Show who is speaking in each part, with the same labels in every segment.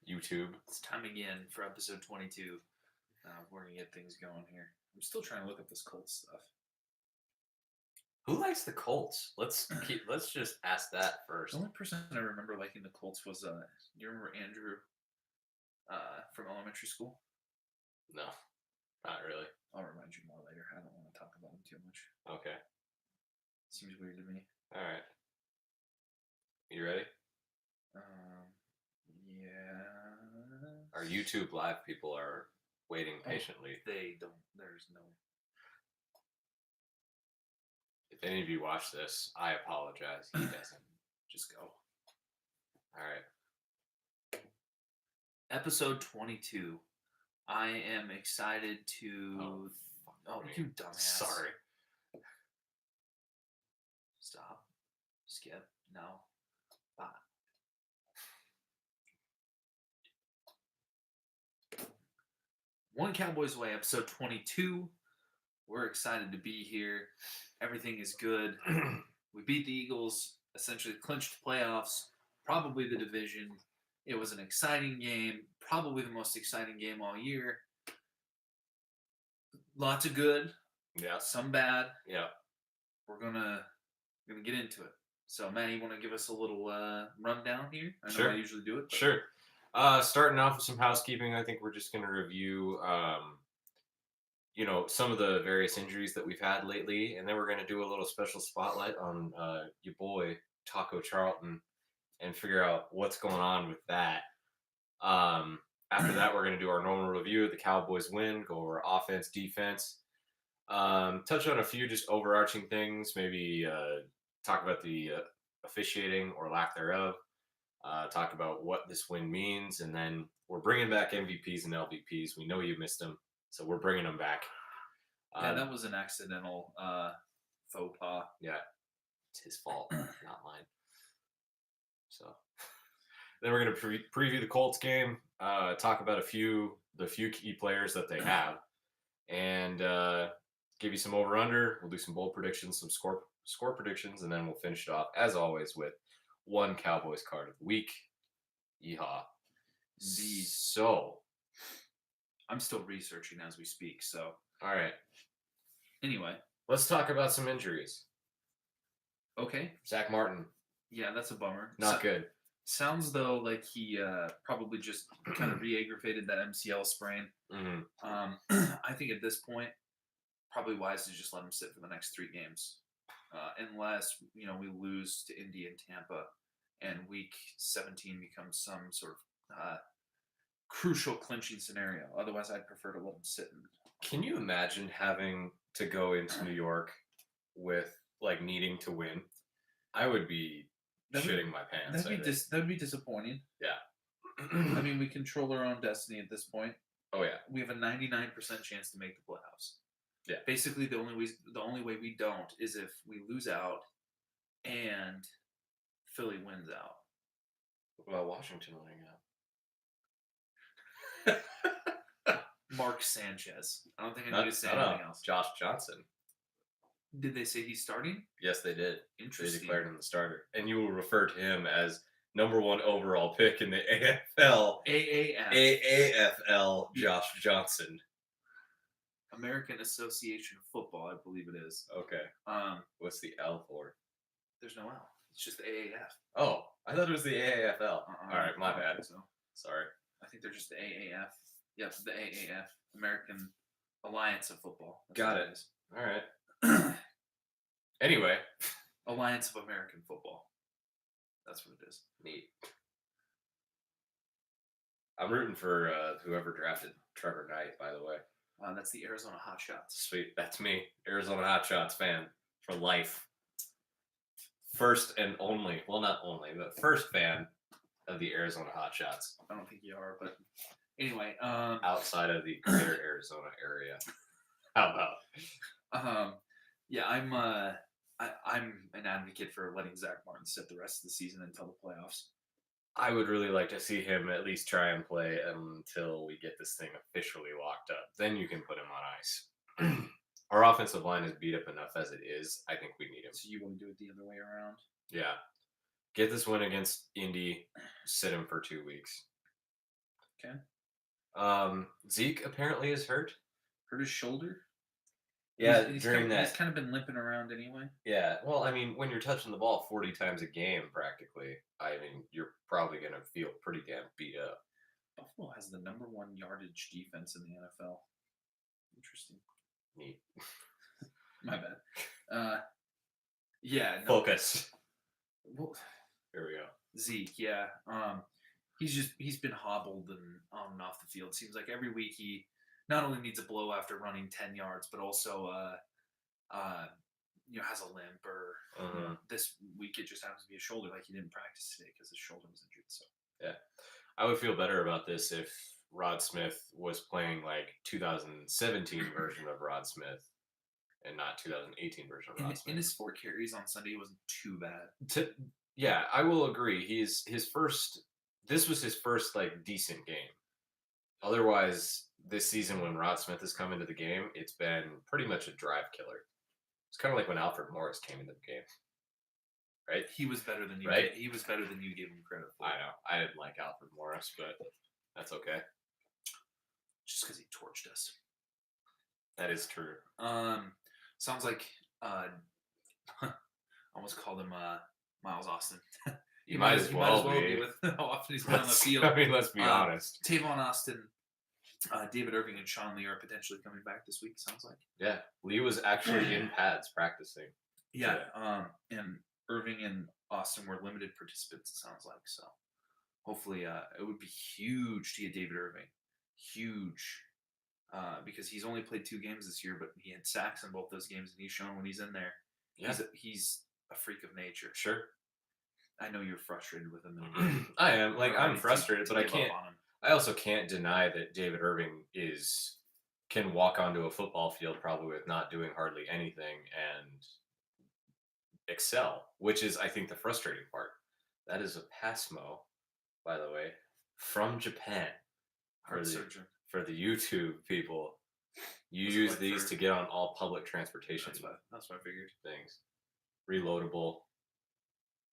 Speaker 1: YouTube.
Speaker 2: It's time again for episode 22. We're going to get things going here. I'm still trying to look up this Colts stuff.
Speaker 1: Who likes the Colts? Let's just ask that first.
Speaker 2: The only person I remember liking the Colts was, do you remember Andrew from elementary school?
Speaker 1: No, not really.
Speaker 2: I'll remind you more later. I don't want to talk about him too much.
Speaker 1: Okay.
Speaker 2: Seems weird to me.
Speaker 1: All right. You ready?
Speaker 2: Yeah.
Speaker 1: Our YouTube live people are waiting patiently.
Speaker 2: They don't. There's no.
Speaker 1: If any of you watch this, I apologize. He doesn't.
Speaker 2: Just go.
Speaker 1: All right.
Speaker 2: Episode 22. I am excited to. Oh, you dumbass.
Speaker 1: Sorry.
Speaker 2: Stop. Skip. No. Bye. One Cowboys Way, episode 22. We're excited to be here. Everything is good. We beat the Eagles, essentially clinched the playoffs, probably the division. It was an exciting game, probably the most exciting game all year. Lots of good,
Speaker 1: Yeah.
Speaker 2: some bad.
Speaker 1: Yeah.
Speaker 2: We're gonna get into it. So, Matt, you want to give us a little rundown here? I know
Speaker 1: Sure.
Speaker 2: I usually do it.
Speaker 1: Sure. Starting off with some housekeeping, I think we're just going to review, some of the various injuries that we've had lately, and then we're going to do a little special spotlight on your boy Taco Charlton and figure out what's going on with that. After that, we're going to do our normal review of the Cowboys win, go over offense, defense, touch on a few just overarching things, maybe talk about the officiating or lack thereof, talk about what this win means, and then we're bringing back MVPs and LVPs. We know you missed them, so we're bringing them back.
Speaker 2: Yeah, that was an accidental faux pas.
Speaker 1: Yeah, it's his fault, not mine. So then we're going to preview the Colts game, talk about the few key players that they have, and give you some over-under. We'll do some bold predictions, some score predictions, and then we'll finish it off, as always, with one Cowboys card of the week. Yeehaw.
Speaker 2: Indeed.
Speaker 1: So,
Speaker 2: I'm still researching as we speak, so.
Speaker 1: All right.
Speaker 2: Anyway.
Speaker 1: Let's talk about some injuries.
Speaker 2: Okay.
Speaker 1: Zach Martin.
Speaker 2: Yeah, that's a bummer.
Speaker 1: Not good.
Speaker 2: Sounds, though, like he probably just kind of re-aggravated that MCL sprain.
Speaker 1: Mm-hmm.
Speaker 2: I think at this point, probably wise to just let him sit for the next 3 games. Unless, we lose to Indy and Tampa and week 17 becomes some sort of crucial clinching scenario. Otherwise, I'd prefer to let him sit.
Speaker 1: Can you imagine having to go into New York with, needing to win? I would be shitting my pants.
Speaker 2: That'd be disappointing.
Speaker 1: Yeah.
Speaker 2: I mean, we control our own destiny at this point.
Speaker 1: Oh, yeah.
Speaker 2: We have a 99% chance to make the playoffs.
Speaker 1: Yeah.
Speaker 2: Basically, the only way we don't is if we lose out and Philly wins out.
Speaker 1: What about Washington winning out?
Speaker 2: Mark Sanchez. I don't think I need to say anything else.
Speaker 1: Josh Johnson.
Speaker 2: Did they say he's starting?
Speaker 1: Yes, they did.
Speaker 2: Interesting.
Speaker 1: They declared him the starter. And you will refer to him as number 1 overall pick in the AFL. AAFL Josh Johnson.
Speaker 2: American Association of Football, I believe it is.
Speaker 1: Okay. What's the L for?
Speaker 2: There's no L. It's just the AAF.
Speaker 1: Oh, I thought it was the AAFL. All right, my bad.
Speaker 2: So.
Speaker 1: Sorry.
Speaker 2: I think they're just the AAF. Yep, the AAF, American Alliance of Football.
Speaker 1: That's got it. All right. Anyway.
Speaker 2: Alliance of American Football. That's what it is.
Speaker 1: Neat. I'm rooting for whoever drafted Trevor Knight, by the way.
Speaker 2: That's the Arizona Hotshots.
Speaker 1: Sweet. That's me. Arizona Hotshots fan for life. First and only. Well, not only, but first fan of the Arizona Hotshots.
Speaker 2: I don't think you are, but anyway.
Speaker 1: Outside of the greater Arizona area. How about?
Speaker 2: Yeah, I'm an advocate for letting Zach Martin sit the rest of the season until the playoffs.
Speaker 1: I would really like to see him at least try and play until we get this thing officially locked up. Then you can put him on ice. Our offensive line is beat up enough as it is. I think we need him.
Speaker 2: So you want to do it the other way around?
Speaker 1: Yeah. Get this win against Indy. Sit him for 2 weeks.
Speaker 2: Okay.
Speaker 1: Zeke apparently is hurt.
Speaker 2: Hurt his shoulder.
Speaker 1: Yeah, during
Speaker 2: He's
Speaker 1: that.
Speaker 2: kind of been limping around anyway.
Speaker 1: Yeah, well, I mean, when you're touching the ball 40 times a game, practically, I mean, you're probably gonna feel pretty damn beat up.
Speaker 2: Buffalo has the #1 yardage defense in the NFL. Interesting.
Speaker 1: Neat.
Speaker 2: My bad. Yeah, no.
Speaker 1: Focus.
Speaker 2: Well,
Speaker 1: Here we go.
Speaker 2: Zeke, yeah. He's been hobbled and on and off the field. Seems like every week he not only needs a blow after running 10 yards, but also has a limp or this week it just happens to be a shoulder. Like he didn't practice today because his shoulder was injured. So
Speaker 1: Yeah, I would feel better about this if Rod Smith was playing like 2017 version of Rod Smith and not 2018 version of Rod Smith.
Speaker 2: in his 4 carries on Sunday, it wasn't too bad.
Speaker 1: Yeah, I will agree. His first. This was his first like decent game. Otherwise, this season when Rod Smith has come into the game, it's been pretty much a drive killer. It's kind of like when Alfred Morris came into the game, right?
Speaker 2: He was better than you.
Speaker 1: Right?
Speaker 2: He was better than you gave him credit for.
Speaker 1: I know. I didn't like Alfred Morris, but that's okay.
Speaker 2: Just because he torched us.
Speaker 1: That is true.
Speaker 2: Sounds like I almost called him Miles Austin.
Speaker 1: You might as well be
Speaker 2: with how often he's been on the field.
Speaker 1: I mean, let's be honest.
Speaker 2: Tavon Austin, David Irving, and Sean Lee are potentially coming back this week. Sounds like.
Speaker 1: Yeah, Lee was actually in pads practicing.
Speaker 2: Yeah, and Irving and Austin were limited participants. It sounds like so. Hopefully, it would be huge to get David Irving. Huge. Because he's only played 2 games this year, but he had sacks in both those games, and he's shown when he's in there, he's a freak of nature.
Speaker 1: Sure.
Speaker 2: I know you're frustrated with him.
Speaker 1: I am. Like, I'm frustrated, but I can't. I also can't deny that David Irving can walk onto a football field probably with not doing hardly anything and excel, which is, I think, the frustrating part. That is a Passmo, by the way, from Japan. For the YouTube people, you use these to get on all public transportation.
Speaker 2: That's what I figured.
Speaker 1: Things. Reloadable.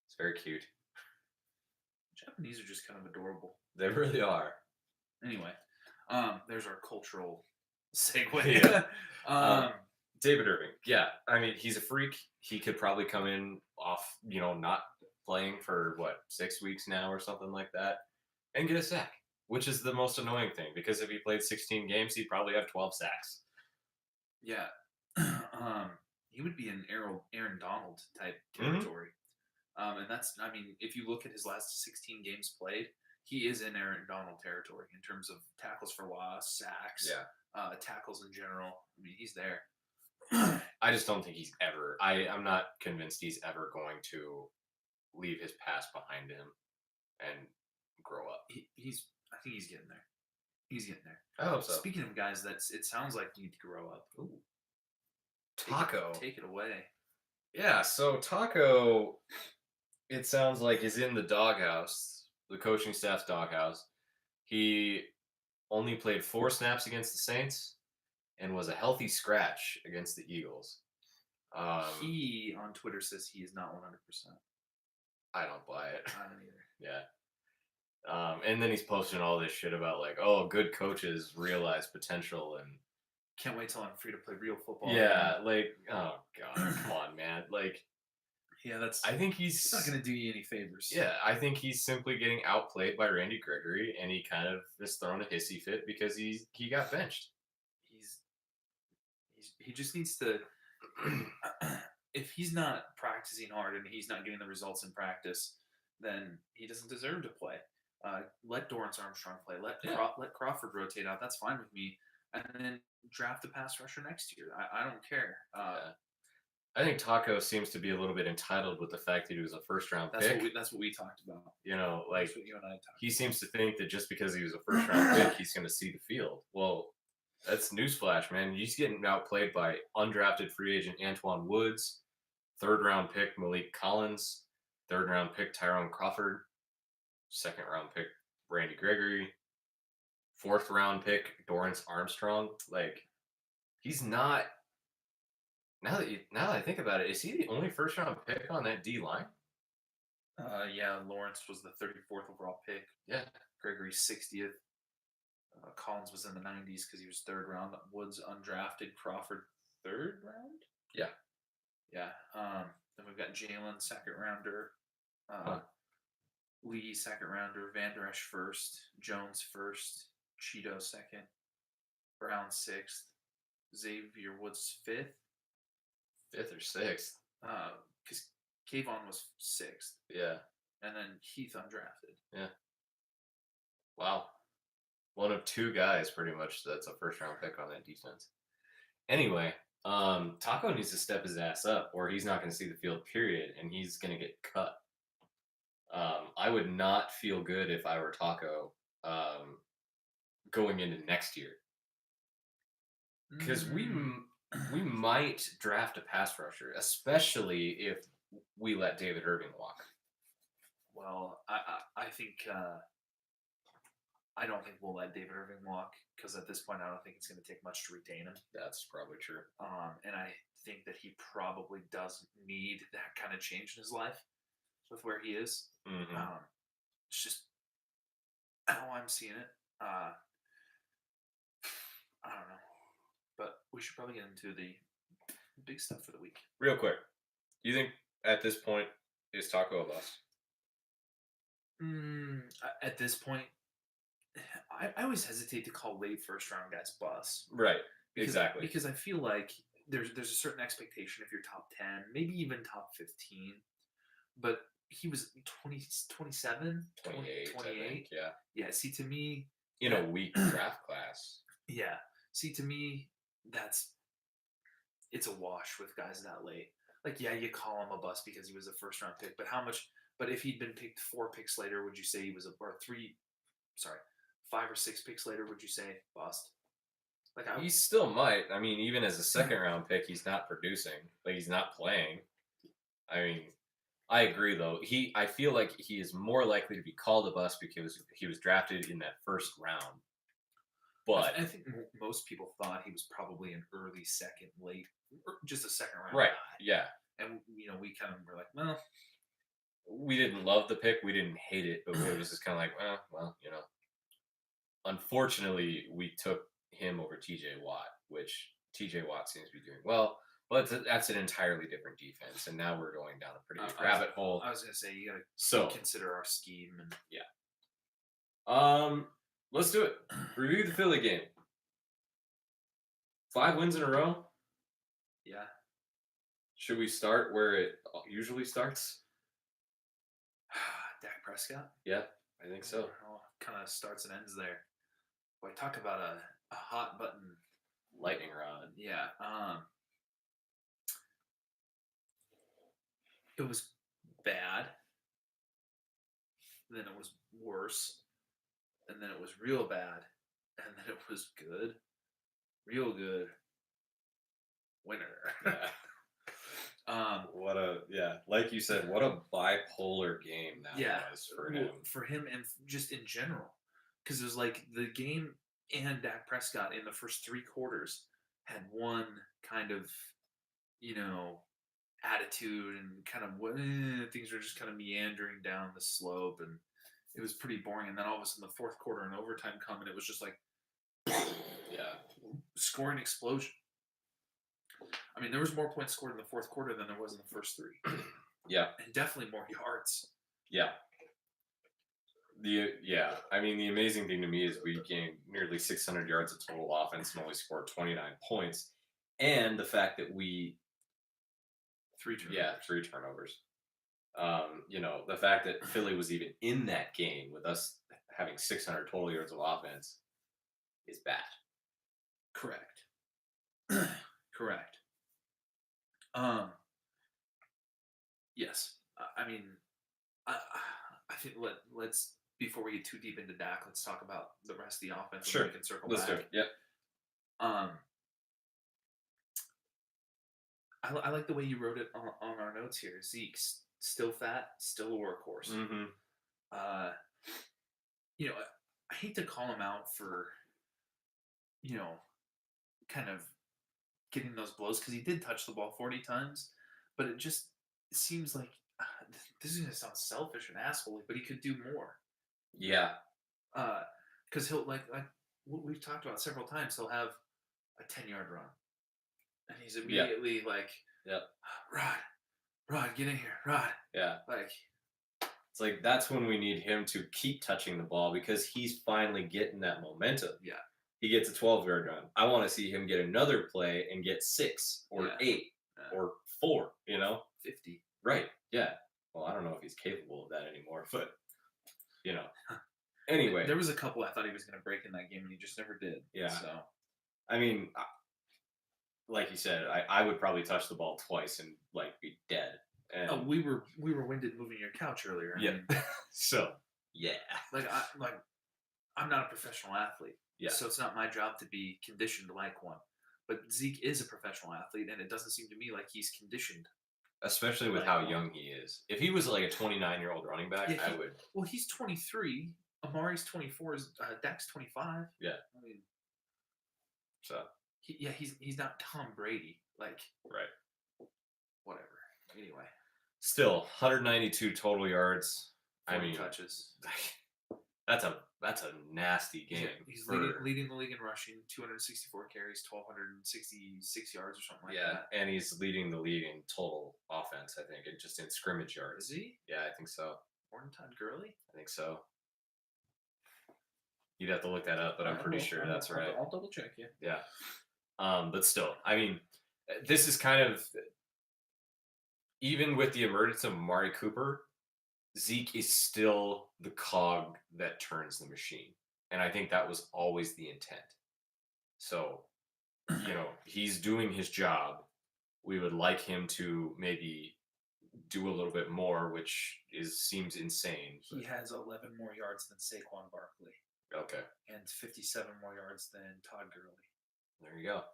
Speaker 1: It's very cute.
Speaker 2: Japanese are just kind of adorable.
Speaker 1: They really are.
Speaker 2: Anyway, there's our cultural segue.
Speaker 1: Yeah. David Irving. Yeah, I mean, he's a freak. He could probably come in off, not playing for 6 weeks now or something like that, and get a sack, which is the most annoying thing because if he played 16 games, he'd probably have 12 sacks.
Speaker 2: Yeah, he would be in Aaron Donald type territory. And that's, I mean, if you look at his last 16 games played, he is in Aaron Donald territory in terms of tackles for loss, sacks, tackles in general. I mean, he's there.
Speaker 1: I just don't think he's ever. I'm not convinced he's ever going to leave his past behind him and grow up.
Speaker 2: I think he's getting there. He's getting there.
Speaker 1: I hope so.
Speaker 2: Speaking of guys, it sounds like need to grow up.
Speaker 1: Ooh. Taco.
Speaker 2: Take it away.
Speaker 1: Yeah, so Taco, it sounds like, is in the doghouse, the coaching staff's doghouse. He only played 4 snaps against the Saints and was a healthy scratch against the Eagles.
Speaker 2: He, on Twitter, says he is not 100%.
Speaker 1: I don't buy it.
Speaker 2: I don't either.
Speaker 1: Yeah. And then he's posting all this shit about, good coaches realize potential and
Speaker 2: can't wait till I'm free to play real football.
Speaker 1: Yeah, oh god, come on, man. I think he's
Speaker 2: not going to do you any favors.
Speaker 1: Yeah, I think he's simply getting outplayed by Randy Gregory, and he kind of is throwing a hissy fit because he got benched.
Speaker 2: He just needs to. If he's not practicing hard and he's not getting the results in practice, then he doesn't deserve to play. Let Dorrance Armstrong play. Let Crawford rotate out. That's fine with me. And then draft a pass rusher next year. I don't care.
Speaker 1: I think Taco seems to be a little bit entitled with the fact that he was a first-round pick.
Speaker 2: That's what we talked about.
Speaker 1: That's
Speaker 2: what you and I talked
Speaker 1: he seems to think that just because he was a first-round pick, he's going to see the field. Well, that's newsflash, man. He's getting outplayed by undrafted free agent Antoine Woods, third-round pick Malik Collins, third-round pick Tyrone Crawford, second-round pick Randy Gregory, fourth-round pick Dorrance Armstrong. He's not. Now that I think about it, is he the only first-round pick on that D line?
Speaker 2: Yeah, Lawrence was the 34th overall pick.
Speaker 1: Yeah,
Speaker 2: Gregory 60th. Collins was in the 90s because he was third round. Woods undrafted. Crawford third round.
Speaker 1: Yeah.
Speaker 2: Yeah. Then we've got Jalen second rounder.
Speaker 1: Huh.
Speaker 2: Lee second rounder. Van Der Esch first. Jones first. Cheeto second. Brown sixth. Xavier Woods fifth.
Speaker 1: Fifth or sixth.
Speaker 2: Because Kayvon was sixth.
Speaker 1: Yeah.
Speaker 2: And then Heath undrafted.
Speaker 1: Yeah. Wow. One of two guys, pretty much, that's a first round pick on that defense. Anyway, Taco needs to step his ass up, or he's not going to see the field, period, and he's going to get cut. I would not feel good if I were Taco going into next year, because we might draft a pass rusher, especially if we let David Irving walk.
Speaker 2: Well, I think I don't think we'll let David Irving walk because at this point I don't think it's going to take much to retain him.
Speaker 1: That's probably true.
Speaker 2: And I think that he probably doesn't need that kind of change in his life with where he is.
Speaker 1: Mm-hmm.
Speaker 2: It's just how I'm seeing it. I don't know, but we should probably get into the big stuff for the week.
Speaker 1: Real quick, do you think at this point is Taco a bust?
Speaker 2: At this point, I always hesitate to call late first round guys busts.
Speaker 1: Right.
Speaker 2: Because,
Speaker 1: exactly.
Speaker 2: Because I feel like there's a certain expectation if you're top 10, maybe even top 15. But he was 27,
Speaker 1: 28. 28. Yeah.
Speaker 2: Yeah. See, to me,
Speaker 1: in a weak draft class.
Speaker 2: Yeah. See, to me, it's a wash with guys that late. Like, yeah, you call him a bust because he was a first round pick, but how much? But if he'd been picked 4 picks later, would you say he was 5 or 6 picks later, would you say bust? Like,
Speaker 1: he still might. I mean, even as a second round pick, he's not producing. Like, he's not playing. I mean, I agree though. I feel like he is more likely to be called a bust because he was drafted in that first round. But
Speaker 2: I think most people thought he was probably an early second, late, or just a second round
Speaker 1: right.
Speaker 2: guy.
Speaker 1: Yeah.
Speaker 2: And we kind of were like, well,
Speaker 1: we didn't love the pick, we didn't hate it, but it was just kind of like, well, Unfortunately, we took him over TJ Watt, which TJ Watt seems to be doing well. But that's an entirely different defense, and now we're going down a pretty rabbit hole.
Speaker 2: I was going to say, you got to consider our scheme. And
Speaker 1: yeah. Let's do it. Review the Philly game. 5 wins in a row?
Speaker 2: Yeah.
Speaker 1: Should we start where it usually starts?
Speaker 2: Dak Prescott?
Speaker 1: Yeah, I think so.
Speaker 2: Kind of starts and ends there. Boy, talk about a hot button.
Speaker 1: Lightning rod.
Speaker 2: Yeah. It was bad. Then it was worse. And then it was real bad. And then it was good. Real good. Winner.
Speaker 1: Yeah. Like you said, what a bipolar game that was for him.
Speaker 2: For him and just in general. Because it was like the game and Dak Prescott in the first 3 quarters had one kind of, attitude and kind of things were just kind of meandering down the slope, and it was pretty boring. And then all of a sudden, the fourth quarter and overtime come, and it was just like, scoring explosion. I mean, there was more points scored in the fourth quarter than there was in the first 3.
Speaker 1: Yeah,
Speaker 2: and definitely more yards.
Speaker 1: Yeah. I mean, the amazing thing to me is we gained nearly 600 yards of total offense and only scored 29 points, and the fact that we
Speaker 2: 3 turnovers.
Speaker 1: Yeah, 3 turnovers. The fact that Philly was even in that game with us having 600 total yards of offense is bad.
Speaker 2: Correct. Correct. Yes. I mean, I think let's before we get too deep into Dak, let's talk about the rest of the offense.
Speaker 1: Sure.
Speaker 2: We can circle
Speaker 1: back. Do it. Yep.
Speaker 2: I like the way you wrote it on our notes here. Zeke's still fat, still a workhorse.
Speaker 1: Mm-hmm.
Speaker 2: I hate to call him out for, kind of getting those blows because he did touch the ball 40 times, but it just seems like this is going to sound selfish and assholey, but he could do more.
Speaker 1: Yeah.
Speaker 2: Because he'll what we've talked about several times. He'll have a 10-yard run, and he's
Speaker 1: Yeah.
Speaker 2: immediately like,
Speaker 1: Yep.
Speaker 2: Rod, get in here, Rod.
Speaker 1: Yeah.
Speaker 2: Like,
Speaker 1: It's like that's when we need him to keep touching the ball because he's finally getting that momentum.
Speaker 2: yeah,
Speaker 1: He gets a 12-yard run. I want to see him get another play and get 6 or
Speaker 2: Yeah.
Speaker 1: 8 or 4,
Speaker 2: 50.
Speaker 1: Right. Yeah. Well, I don't know if he's capable of that anymore, but you know. Anyway,
Speaker 2: There was a couple I thought he was going to break in that game, and he just never did.
Speaker 1: Yeah.
Speaker 2: So,
Speaker 1: I mean, like you said, I would probably touch the ball twice and like be dead. And
Speaker 2: we were winded moving your couch earlier. I
Speaker 1: yeah.
Speaker 2: mean,
Speaker 1: So yeah.
Speaker 2: I'm not a professional athlete.
Speaker 1: Yeah.
Speaker 2: So it's not my job to be conditioned like one. But Zeke is a professional athlete, and it doesn't seem to me like he's conditioned.
Speaker 1: Especially with
Speaker 2: Like
Speaker 1: how
Speaker 2: one.
Speaker 1: young he is. If he was like a 29-year-old running back,
Speaker 2: Yeah,
Speaker 1: I would.
Speaker 2: Well, he's 23. Amari's 24. Dak's 25.
Speaker 1: Yeah.
Speaker 2: I mean,
Speaker 1: So
Speaker 2: he's not Tom Brady. Like,
Speaker 1: right.
Speaker 2: whatever. Anyway,
Speaker 1: Still 192 total yards.
Speaker 2: 40 touches.
Speaker 1: That's a nasty game.
Speaker 2: He's leading the league in rushing, 264 carries, 1,266 yards or something like that.
Speaker 1: Yeah, and he's leading the league in total offense, I think, and just in scrimmage yards.
Speaker 2: Is he?
Speaker 1: Yeah, I think so.
Speaker 2: More than Todd Gurley?
Speaker 1: I think so. You'd have to look that up, but I'm pretty sure that's right.
Speaker 2: I'll double check you.
Speaker 1: Yeah. But still, I mean, this is kind of even with the emergence of Amari Cooper, Zeke is still the cog that turns the machine. And I think that was always the intent. So, he's doing his job. We would like him to maybe do a little bit more, which seems insane.
Speaker 2: He has 11 more yards than Saquon Barkley.
Speaker 1: Okay.
Speaker 2: And 57 more yards than Todd Gurley.
Speaker 1: There you go.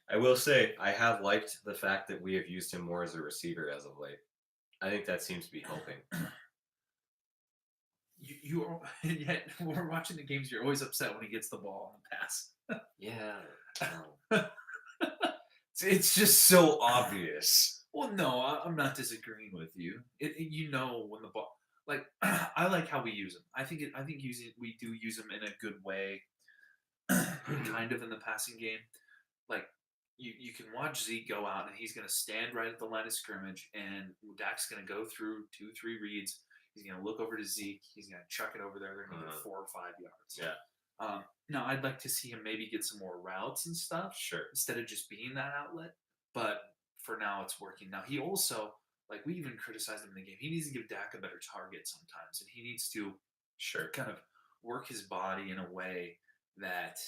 Speaker 1: I will say, I have liked the fact that we have used him more as a receiver as of late. I think that seems to be helping.
Speaker 2: Yet when we're watching the games, you're always upset when he gets the ball on the pass.
Speaker 1: Yeah. It's just so obvious.
Speaker 2: Well, no, I'm not disagreeing with you. When the ball, like, I like how we use him. I think we do use him in a good way, kind of in the passing game. Like, you can watch Zeke go out, and he's going to stand right at the line of scrimmage, and Dak's going to go through 2-3 reads. He's going to look over to Zeke. He's going to chuck it over there. They're going to get 4 or 5 yards.
Speaker 1: Yeah.
Speaker 2: Now, I'd like to see him maybe get some more routes and stuff.
Speaker 1: Sure.
Speaker 2: Instead of just being that outlet. But for now, it's working. Now, he also, like, we even criticized him in the game. He needs to give Dak a better target sometimes. And he needs to kind of work his body in a way that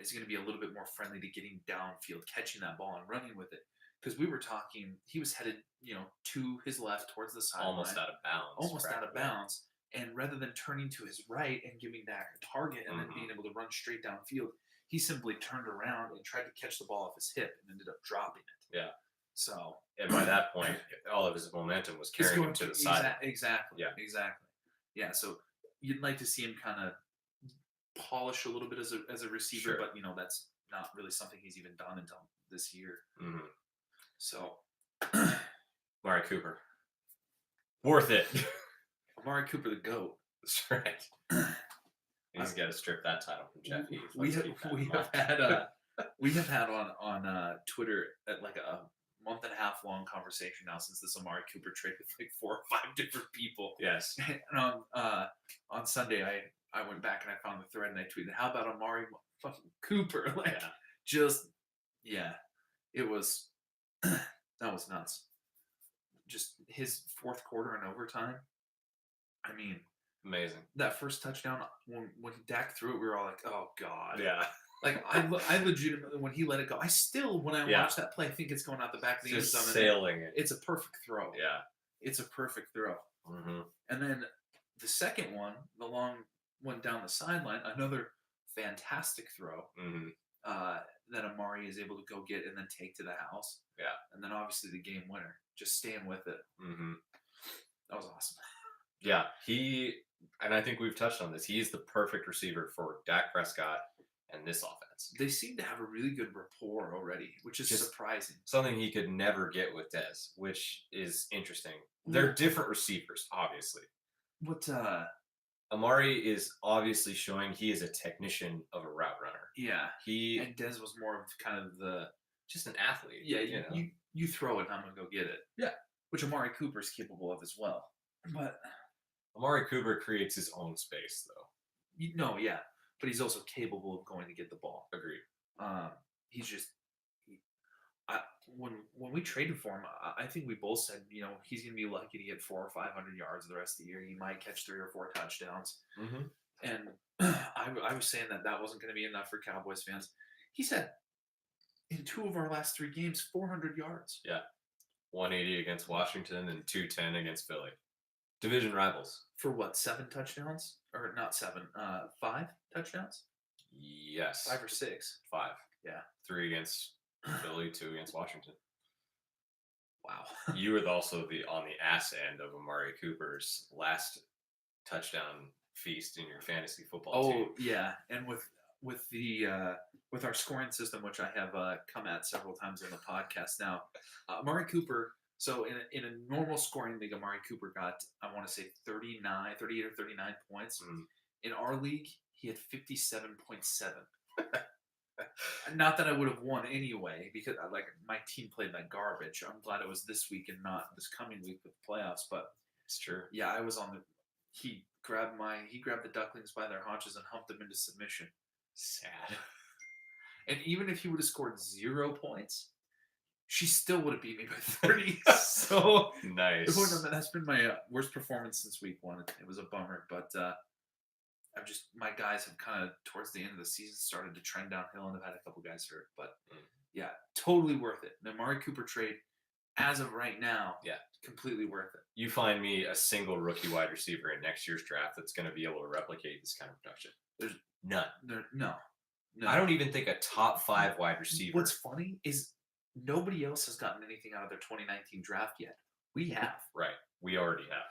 Speaker 2: is going to be a little bit more friendly to getting downfield, catching that ball and running with it. Because we were talking, he was headed, to his left towards the sideline.
Speaker 1: Almost out of bounds.
Speaker 2: And rather than turning to his right and giving Dak a target and then being able to run straight downfield, he simply turned around and tried to catch the ball off his hip and ended up dropping it.
Speaker 1: Yeah.
Speaker 2: So.
Speaker 1: And by that point, all of his momentum was carrying him to the side.
Speaker 2: Exactly.
Speaker 1: Yeah.
Speaker 2: Exactly. Yeah. So you'd like to see him kind of polish a little bit as a receiver, but that's not really something he's even done until this year.
Speaker 1: Mm-hmm.
Speaker 2: So.
Speaker 1: Amari Cooper. Worth it.
Speaker 2: Amari Cooper, the GOAT.
Speaker 1: That's right. He's got to strip that title from Jeff Heath.
Speaker 2: We have had on Twitter at like a month and a half long conversation now since this Amari Cooper trade with like 4 or 5 different people.
Speaker 1: Yes.
Speaker 2: And on Sunday I went back and I found the thread and I tweeted, "How about Amari fucking Cooper?" Like, it was that was nuts. Just his fourth quarter and overtime. I mean,
Speaker 1: amazing.
Speaker 2: That first touchdown, when Dak threw it, we were all like, "Oh God!"
Speaker 1: Yeah.
Speaker 2: Like I legitimately, when he let it go, I still, when I watch that play, I think it's going out the back of the end zone.
Speaker 1: Sailing it.
Speaker 2: It's a perfect throw.
Speaker 1: Yeah.
Speaker 2: It's a perfect throw.
Speaker 1: Mm-hmm.
Speaker 2: And then the second one, the long one down the sideline, another fantastic throw.
Speaker 1: Mm-hmm.
Speaker 2: That Amari is able to go get and then take to the house.
Speaker 1: Yeah.
Speaker 2: And then obviously the game winner, just staying with it.
Speaker 1: Mm-hmm.
Speaker 2: That was awesome.
Speaker 1: Yeah, and I think we've touched on this. He's the perfect receiver for Dak Prescott and this offense.
Speaker 2: They seem to have a really good rapport already, which is just surprising.
Speaker 1: Something he could never get with Dez, which is interesting. They're different receivers, obviously.
Speaker 2: What
Speaker 1: Amari is obviously showing he is a technician of a route runner.
Speaker 2: Yeah.
Speaker 1: He
Speaker 2: And Dez was more of kind of the
Speaker 1: just an athlete.
Speaker 2: yeah.
Speaker 1: you know.
Speaker 2: You throw it, and I'm gonna go get it.
Speaker 1: Yeah.
Speaker 2: Which Amari Cooper is capable of as well. But
Speaker 1: Amari Cooper creates his own space, though.
Speaker 2: yeah. But he's also capable of going to get the ball.
Speaker 1: Agreed.
Speaker 2: He's just when we traded for him, I think we both said, he's going to be lucky to get 400 or 500 yards the rest of the year. He might catch 3 or 4 touchdowns.
Speaker 1: Mm-hmm.
Speaker 2: And I was saying that wasn't going to be enough for Cowboys fans. He said in 2 of our last 3 games, 400 yards.
Speaker 1: Yeah. 180 against Washington and 210 against Philly. Division rivals.
Speaker 2: For what, 7 touchdowns? Or not 7, 5 touchdowns?
Speaker 1: Yes.
Speaker 2: 5 or 6.
Speaker 1: 5.
Speaker 2: Yeah.
Speaker 1: 3 against Philly, 2 against Washington.
Speaker 2: Wow.
Speaker 1: You were also on the ass end of Amari Cooper's last touchdown feast in your fantasy football team.
Speaker 2: Oh, yeah. And with our scoring system, which I have come at several times on the podcast now, Amari Cooper. So in a normal scoring league, Amari Cooper got, I want to say 38 or 39 points.
Speaker 1: Mm.
Speaker 2: In our league, he had 57.7. Not that I would have won anyway, because my team played like garbage. I'm glad it was this week and not this coming week with the playoffs. But
Speaker 1: it's true.
Speaker 2: Yeah, I was on the. He grabbed the ducklings by their haunches and humped them into submission.
Speaker 1: Sad.
Speaker 2: And even if he would have scored 0 points, she still would have beat me by 30. So
Speaker 1: nice.
Speaker 2: That's been my worst performance since week 1. It was a bummer, but my guys have kind of towards the end of the season started to trend downhill, and I've had a couple guys hurt. But yeah, totally worth it. The Amari Cooper trade, as of right now, completely worth it.
Speaker 1: You find me a single rookie wide receiver in next year's draft that's going to be able to replicate this kind of production. There's none.
Speaker 2: No.
Speaker 1: I don't even think a top 5 wide receiver.
Speaker 2: What's funny is nobody else has gotten anything out of their 2019 draft yet. We have.
Speaker 1: Right. We already have.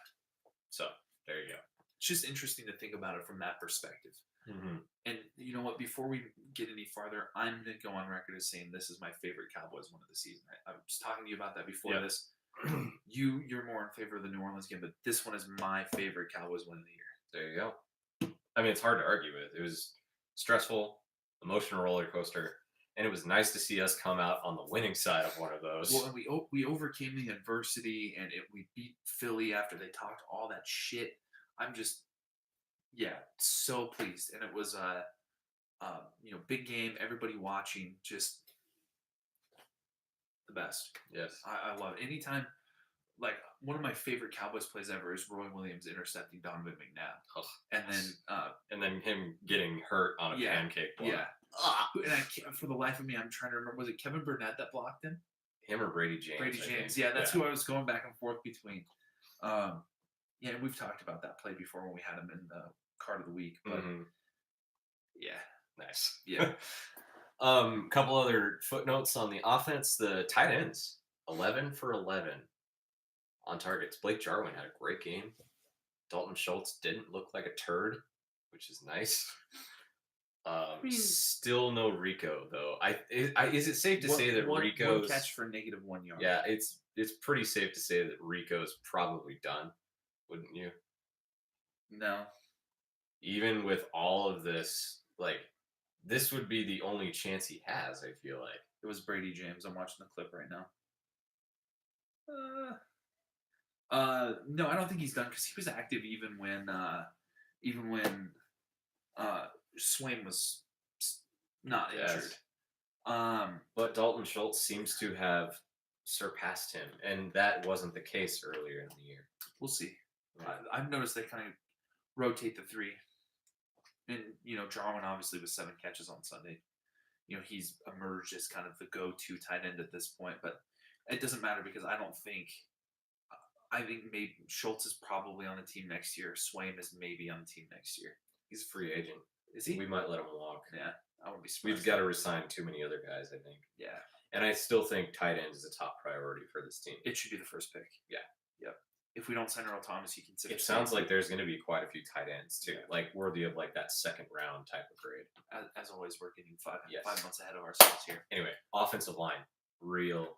Speaker 1: So there you go.
Speaker 2: It's just interesting to think about it from that perspective.
Speaker 1: Mm-hmm.
Speaker 2: And you know what? Before we get any farther, I'm going to go on record as saying this is my favorite Cowboys win of the season. I was talking to you about that before this. You're more in favor of the New Orleans game, but this one is my favorite Cowboys win of the year.
Speaker 1: There you go. I mean, it's hard to argue with. It was stressful, emotional roller coaster, and it was nice to see us come out on the winning side of one of those.
Speaker 2: Well, and we overcame the adversity, and we beat Philly after they talked all that shit. I'm just, so pleased. And it was big game, everybody watching, just the best.
Speaker 1: Yes.
Speaker 2: I love it. Anytime, one of my favorite Cowboys plays ever is Roy Williams intercepting Donovan McNabb.
Speaker 1: Ugh.
Speaker 2: And
Speaker 1: then him getting hurt on a pancake block.
Speaker 2: Yeah. And for the life of me, I'm trying to remember, was it Kevin Burnett that blocked him?
Speaker 1: Him or Brady James?
Speaker 2: Brady James. Yeah, that's who I was going back and forth between. Yeah, and we've talked about that play before when we had him in the card of the week. But yeah,
Speaker 1: nice.
Speaker 2: Yeah.
Speaker 1: Couple other footnotes on the offense. The tight ends, 11 for 11 on targets. Blake Jarwin had a great game. Dalton Schultz didn't look like a turd, which is nice. Still no Rico though. Is it safe to say that Rico's
Speaker 2: one catch for -1 yard?
Speaker 1: Yeah, it's pretty safe to say that Rico's probably done. Wouldn't you?
Speaker 2: No.
Speaker 1: Even with all of this, this would be the only chance he has, I feel like.
Speaker 2: It was Brady James. I'm watching the clip right now. No, I don't think he's done because he was active even when Swain was not injured.
Speaker 1: But Dalton Schultz seems to have surpassed him, and that wasn't the case earlier in the year.
Speaker 2: We'll see. I've noticed they kind of rotate the 3. And, Jarwin obviously with 7 catches on Sunday. He's emerged as kind of the go-to tight end at this point. But it doesn't matter because I think maybe Schultz is probably on the team next year. Swain is maybe on the team next year.
Speaker 1: He's a free agent.
Speaker 2: Is he?
Speaker 1: We might let him walk.
Speaker 2: Yeah, I wouldn't be surprised.
Speaker 1: We've got to resign too many other guys, I think.
Speaker 2: Yeah.
Speaker 1: And I still think tight end is a top priority for this team.
Speaker 2: It should be the first pick.
Speaker 1: Yeah.
Speaker 2: Yep. If we don't sign Earl Thomas, you consider.
Speaker 1: It sounds like there's going to be quite a few tight ends too, worthy of that second round type of grade.
Speaker 2: As always, we're getting 5 months ahead of ourselves here.
Speaker 1: Anyway, offensive line, real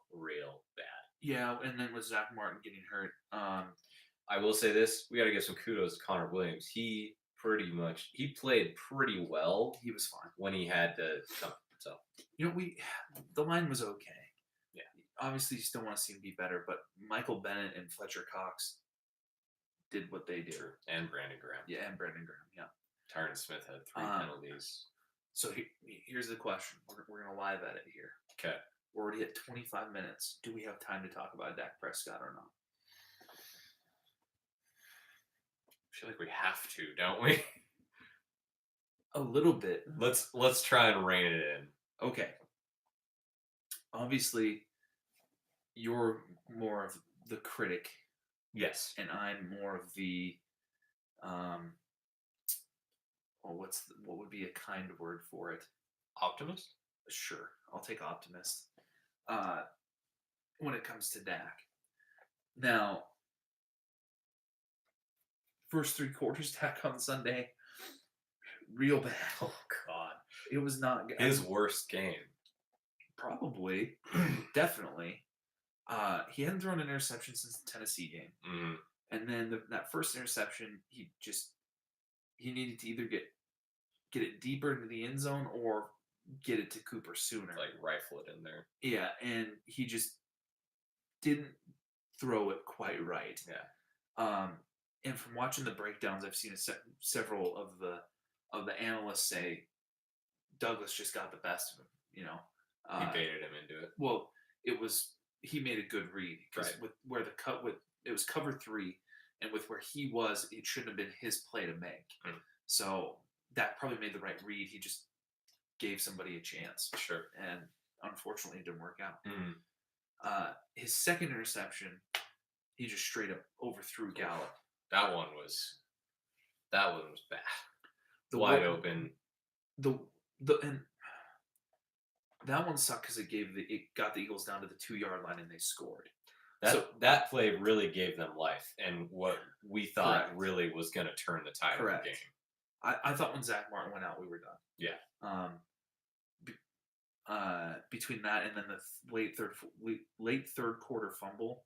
Speaker 1: bad.
Speaker 2: Yeah, and then with Zach Martin getting hurt,
Speaker 1: I will say this: we got to give some kudos to Connor Williams. He pretty much. He played pretty well
Speaker 2: He was fine.
Speaker 1: when he had to come. So
Speaker 2: The line was okay.
Speaker 1: Yeah.
Speaker 2: Obviously, you still want to see him be better, but Michael Bennett and Fletcher Cox did what they did.
Speaker 1: true. And Brandon Graham.
Speaker 2: Yeah, and Brandon Graham. Yeah.
Speaker 1: Tyron Smith had 3 penalties.
Speaker 2: So here's the question. We're going to live edit here.
Speaker 1: Okay.
Speaker 2: We're already at 25 minutes. Do we have time to talk about Dak Prescott or not?
Speaker 1: I feel like we have to, don't we?
Speaker 2: A little bit.
Speaker 1: Let's try and rein it in.
Speaker 2: Okay. Obviously, you're more of the critic.
Speaker 1: Yes.
Speaker 2: And I'm more of the what would be a kind word for it?
Speaker 1: Optimist?
Speaker 2: Sure, I'll take optimist. When it comes to Dak. Now, first 3 quarters, Dak on Sunday, real bad.
Speaker 1: Oh, God.
Speaker 2: It was not good.
Speaker 1: His worst game.
Speaker 2: Probably. Definitely. He hadn't thrown an interception since the Tennessee game.
Speaker 1: Mm.
Speaker 2: And then that first interception, he needed to either get it deeper into the end zone or get it to Cooper sooner.
Speaker 1: Like rifle it in there.
Speaker 2: Yeah, and he just didn't throw it quite right.
Speaker 1: Yeah.
Speaker 2: And from watching the breakdowns, I've seen several of the analysts say Douglas just got the best of him.
Speaker 1: He baited him into it.
Speaker 2: Well, he made a good read because with where it was cover 3, and with where he was, it shouldn't have been his play to make.
Speaker 1: Mm.
Speaker 2: So that probably made the right read. He just gave somebody a chance.
Speaker 1: Sure.
Speaker 2: And unfortunately, it didn't work out.
Speaker 1: Mm.
Speaker 2: His second interception, he just straight up overthrew Gallup.
Speaker 1: That one was bad. Wide open.
Speaker 2: And that one sucked because it got the Eagles down to the 2-yard line and they scored.
Speaker 1: That play really gave them life, and what we thought
Speaker 2: Correct.
Speaker 1: really was going to turn the tide of the game.
Speaker 2: I thought when Zach Martin went out, we were done.
Speaker 1: Yeah.
Speaker 2: Between that and then the late third quarter fumble,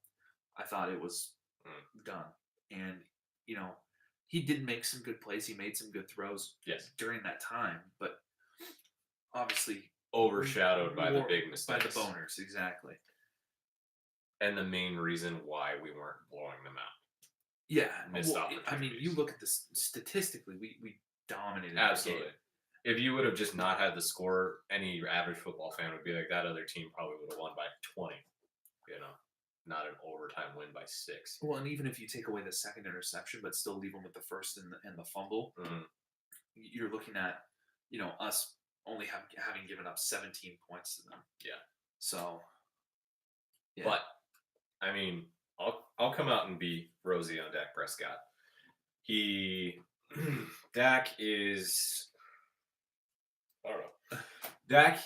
Speaker 2: I thought it was done. And he did make some good plays. He made some good throws.
Speaker 1: Yes.
Speaker 2: During that time, but obviously
Speaker 1: overshadowed by the big mistakes,
Speaker 2: by the boners, exactly.
Speaker 1: And the main reason why we weren't blowing them out.
Speaker 2: Yeah,
Speaker 1: missed opportunities.
Speaker 2: I mean, you look at this statistically, we dominated.
Speaker 1: Absolutely. If you would have just not had the score, any average football fan would be like, that other team probably would have won by 20. Not an overtime win by 6.
Speaker 2: Well, and even if you take away the second interception, but still leave them with the first and the fumble, you're looking at us only having given up 17 points to them.
Speaker 1: Yeah.
Speaker 2: So. Yeah.
Speaker 1: But I mean, I'll come out and be rosy on Dak Prescott. Dak is, I don't know. Dak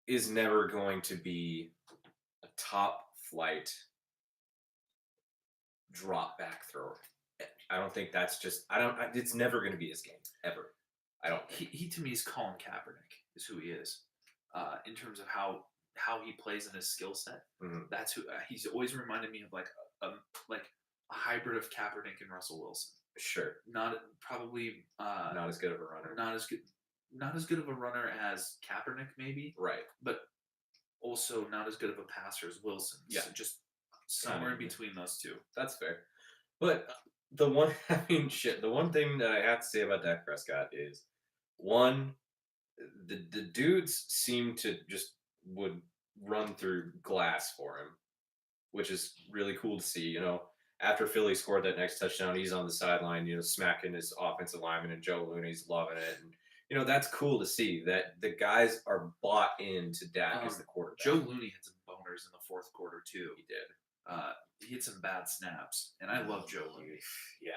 Speaker 1: is never going to be a top flight drop back thrower. I don't think it's never going to be his game ever. I don't think.
Speaker 2: He to me is Colin Kaepernick is who he is, in terms of how he plays in his skill set.
Speaker 1: Mm-hmm.
Speaker 2: That's who he's always reminded me of, like a hybrid of Kaepernick and Russell Wilson.
Speaker 1: Sure.
Speaker 2: Not
Speaker 1: as good of a runner.
Speaker 2: Not as good of a runner as Kaepernick, maybe.
Speaker 1: Right.
Speaker 2: But also not as good of a passer as Wilson.
Speaker 1: Yeah.
Speaker 2: So just somewhere in between those two.
Speaker 1: That's fair. But the one thing that I have to say about Dak Prescott is, one, the dudes seem to just would run through glass for him, which is really cool to see. After Philly scored that next touchdown, he's on the sideline, smacking his offensive lineman, and Joe Looney's loving it. And, that's cool to see that the guys are bought into Dak as the quarterback.
Speaker 2: Joe Looney had some boners in the fourth quarter, too.
Speaker 1: He did.
Speaker 2: He had some bad snaps, and I love Joe Looney.
Speaker 1: Yeah.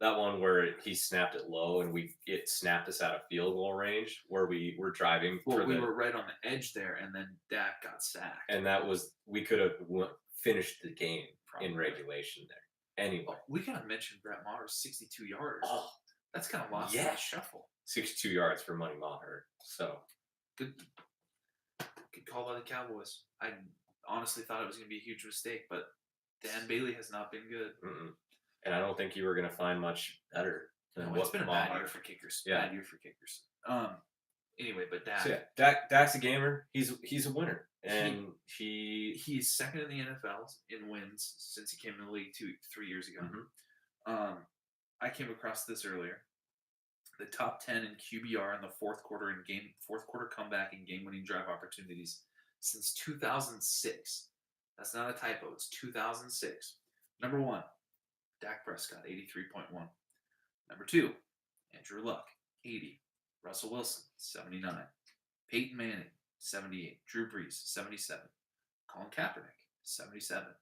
Speaker 1: That one where he snapped it low and it snapped us out of field goal range where we were driving.
Speaker 2: Well, we were right on the edge there, and then Dak got sacked.
Speaker 1: And we could have finished the game in regulation there. Anyway.
Speaker 2: Oh, we got to mention Brett Maher's 62-yarders.
Speaker 1: Oh.
Speaker 2: That's kind of lost in the shuffle.
Speaker 1: 62 yards for Money Maher. So.
Speaker 2: Good call by the Cowboys. I honestly thought it was going to be a huge mistake, but Dan Bailey has not been good.
Speaker 1: Mm-mm. And I don't think you were going to find much better than
Speaker 2: No, it's
Speaker 1: what
Speaker 2: been a bad year
Speaker 1: Maher.
Speaker 2: for kickers.
Speaker 1: Yeah.
Speaker 2: Bad year for kickers. Anyway, but
Speaker 1: So
Speaker 2: Dak,
Speaker 1: yeah, Dak's a gamer. He's a winner, and
Speaker 2: he's second in the NFL in wins since he came in the league 3 years ago.
Speaker 1: Mhm.
Speaker 2: I came across this earlier. The top 10 in QBR in the fourth quarter comeback and game-winning drive opportunities since 2006. That's not a typo. It's 2006. Number 1, Dak Prescott, 83.1. Number 2, Andrew Luck, 80. Russell Wilson, 79. Peyton Manning, 78. Drew Brees, 77. Colin Kaepernick, 77.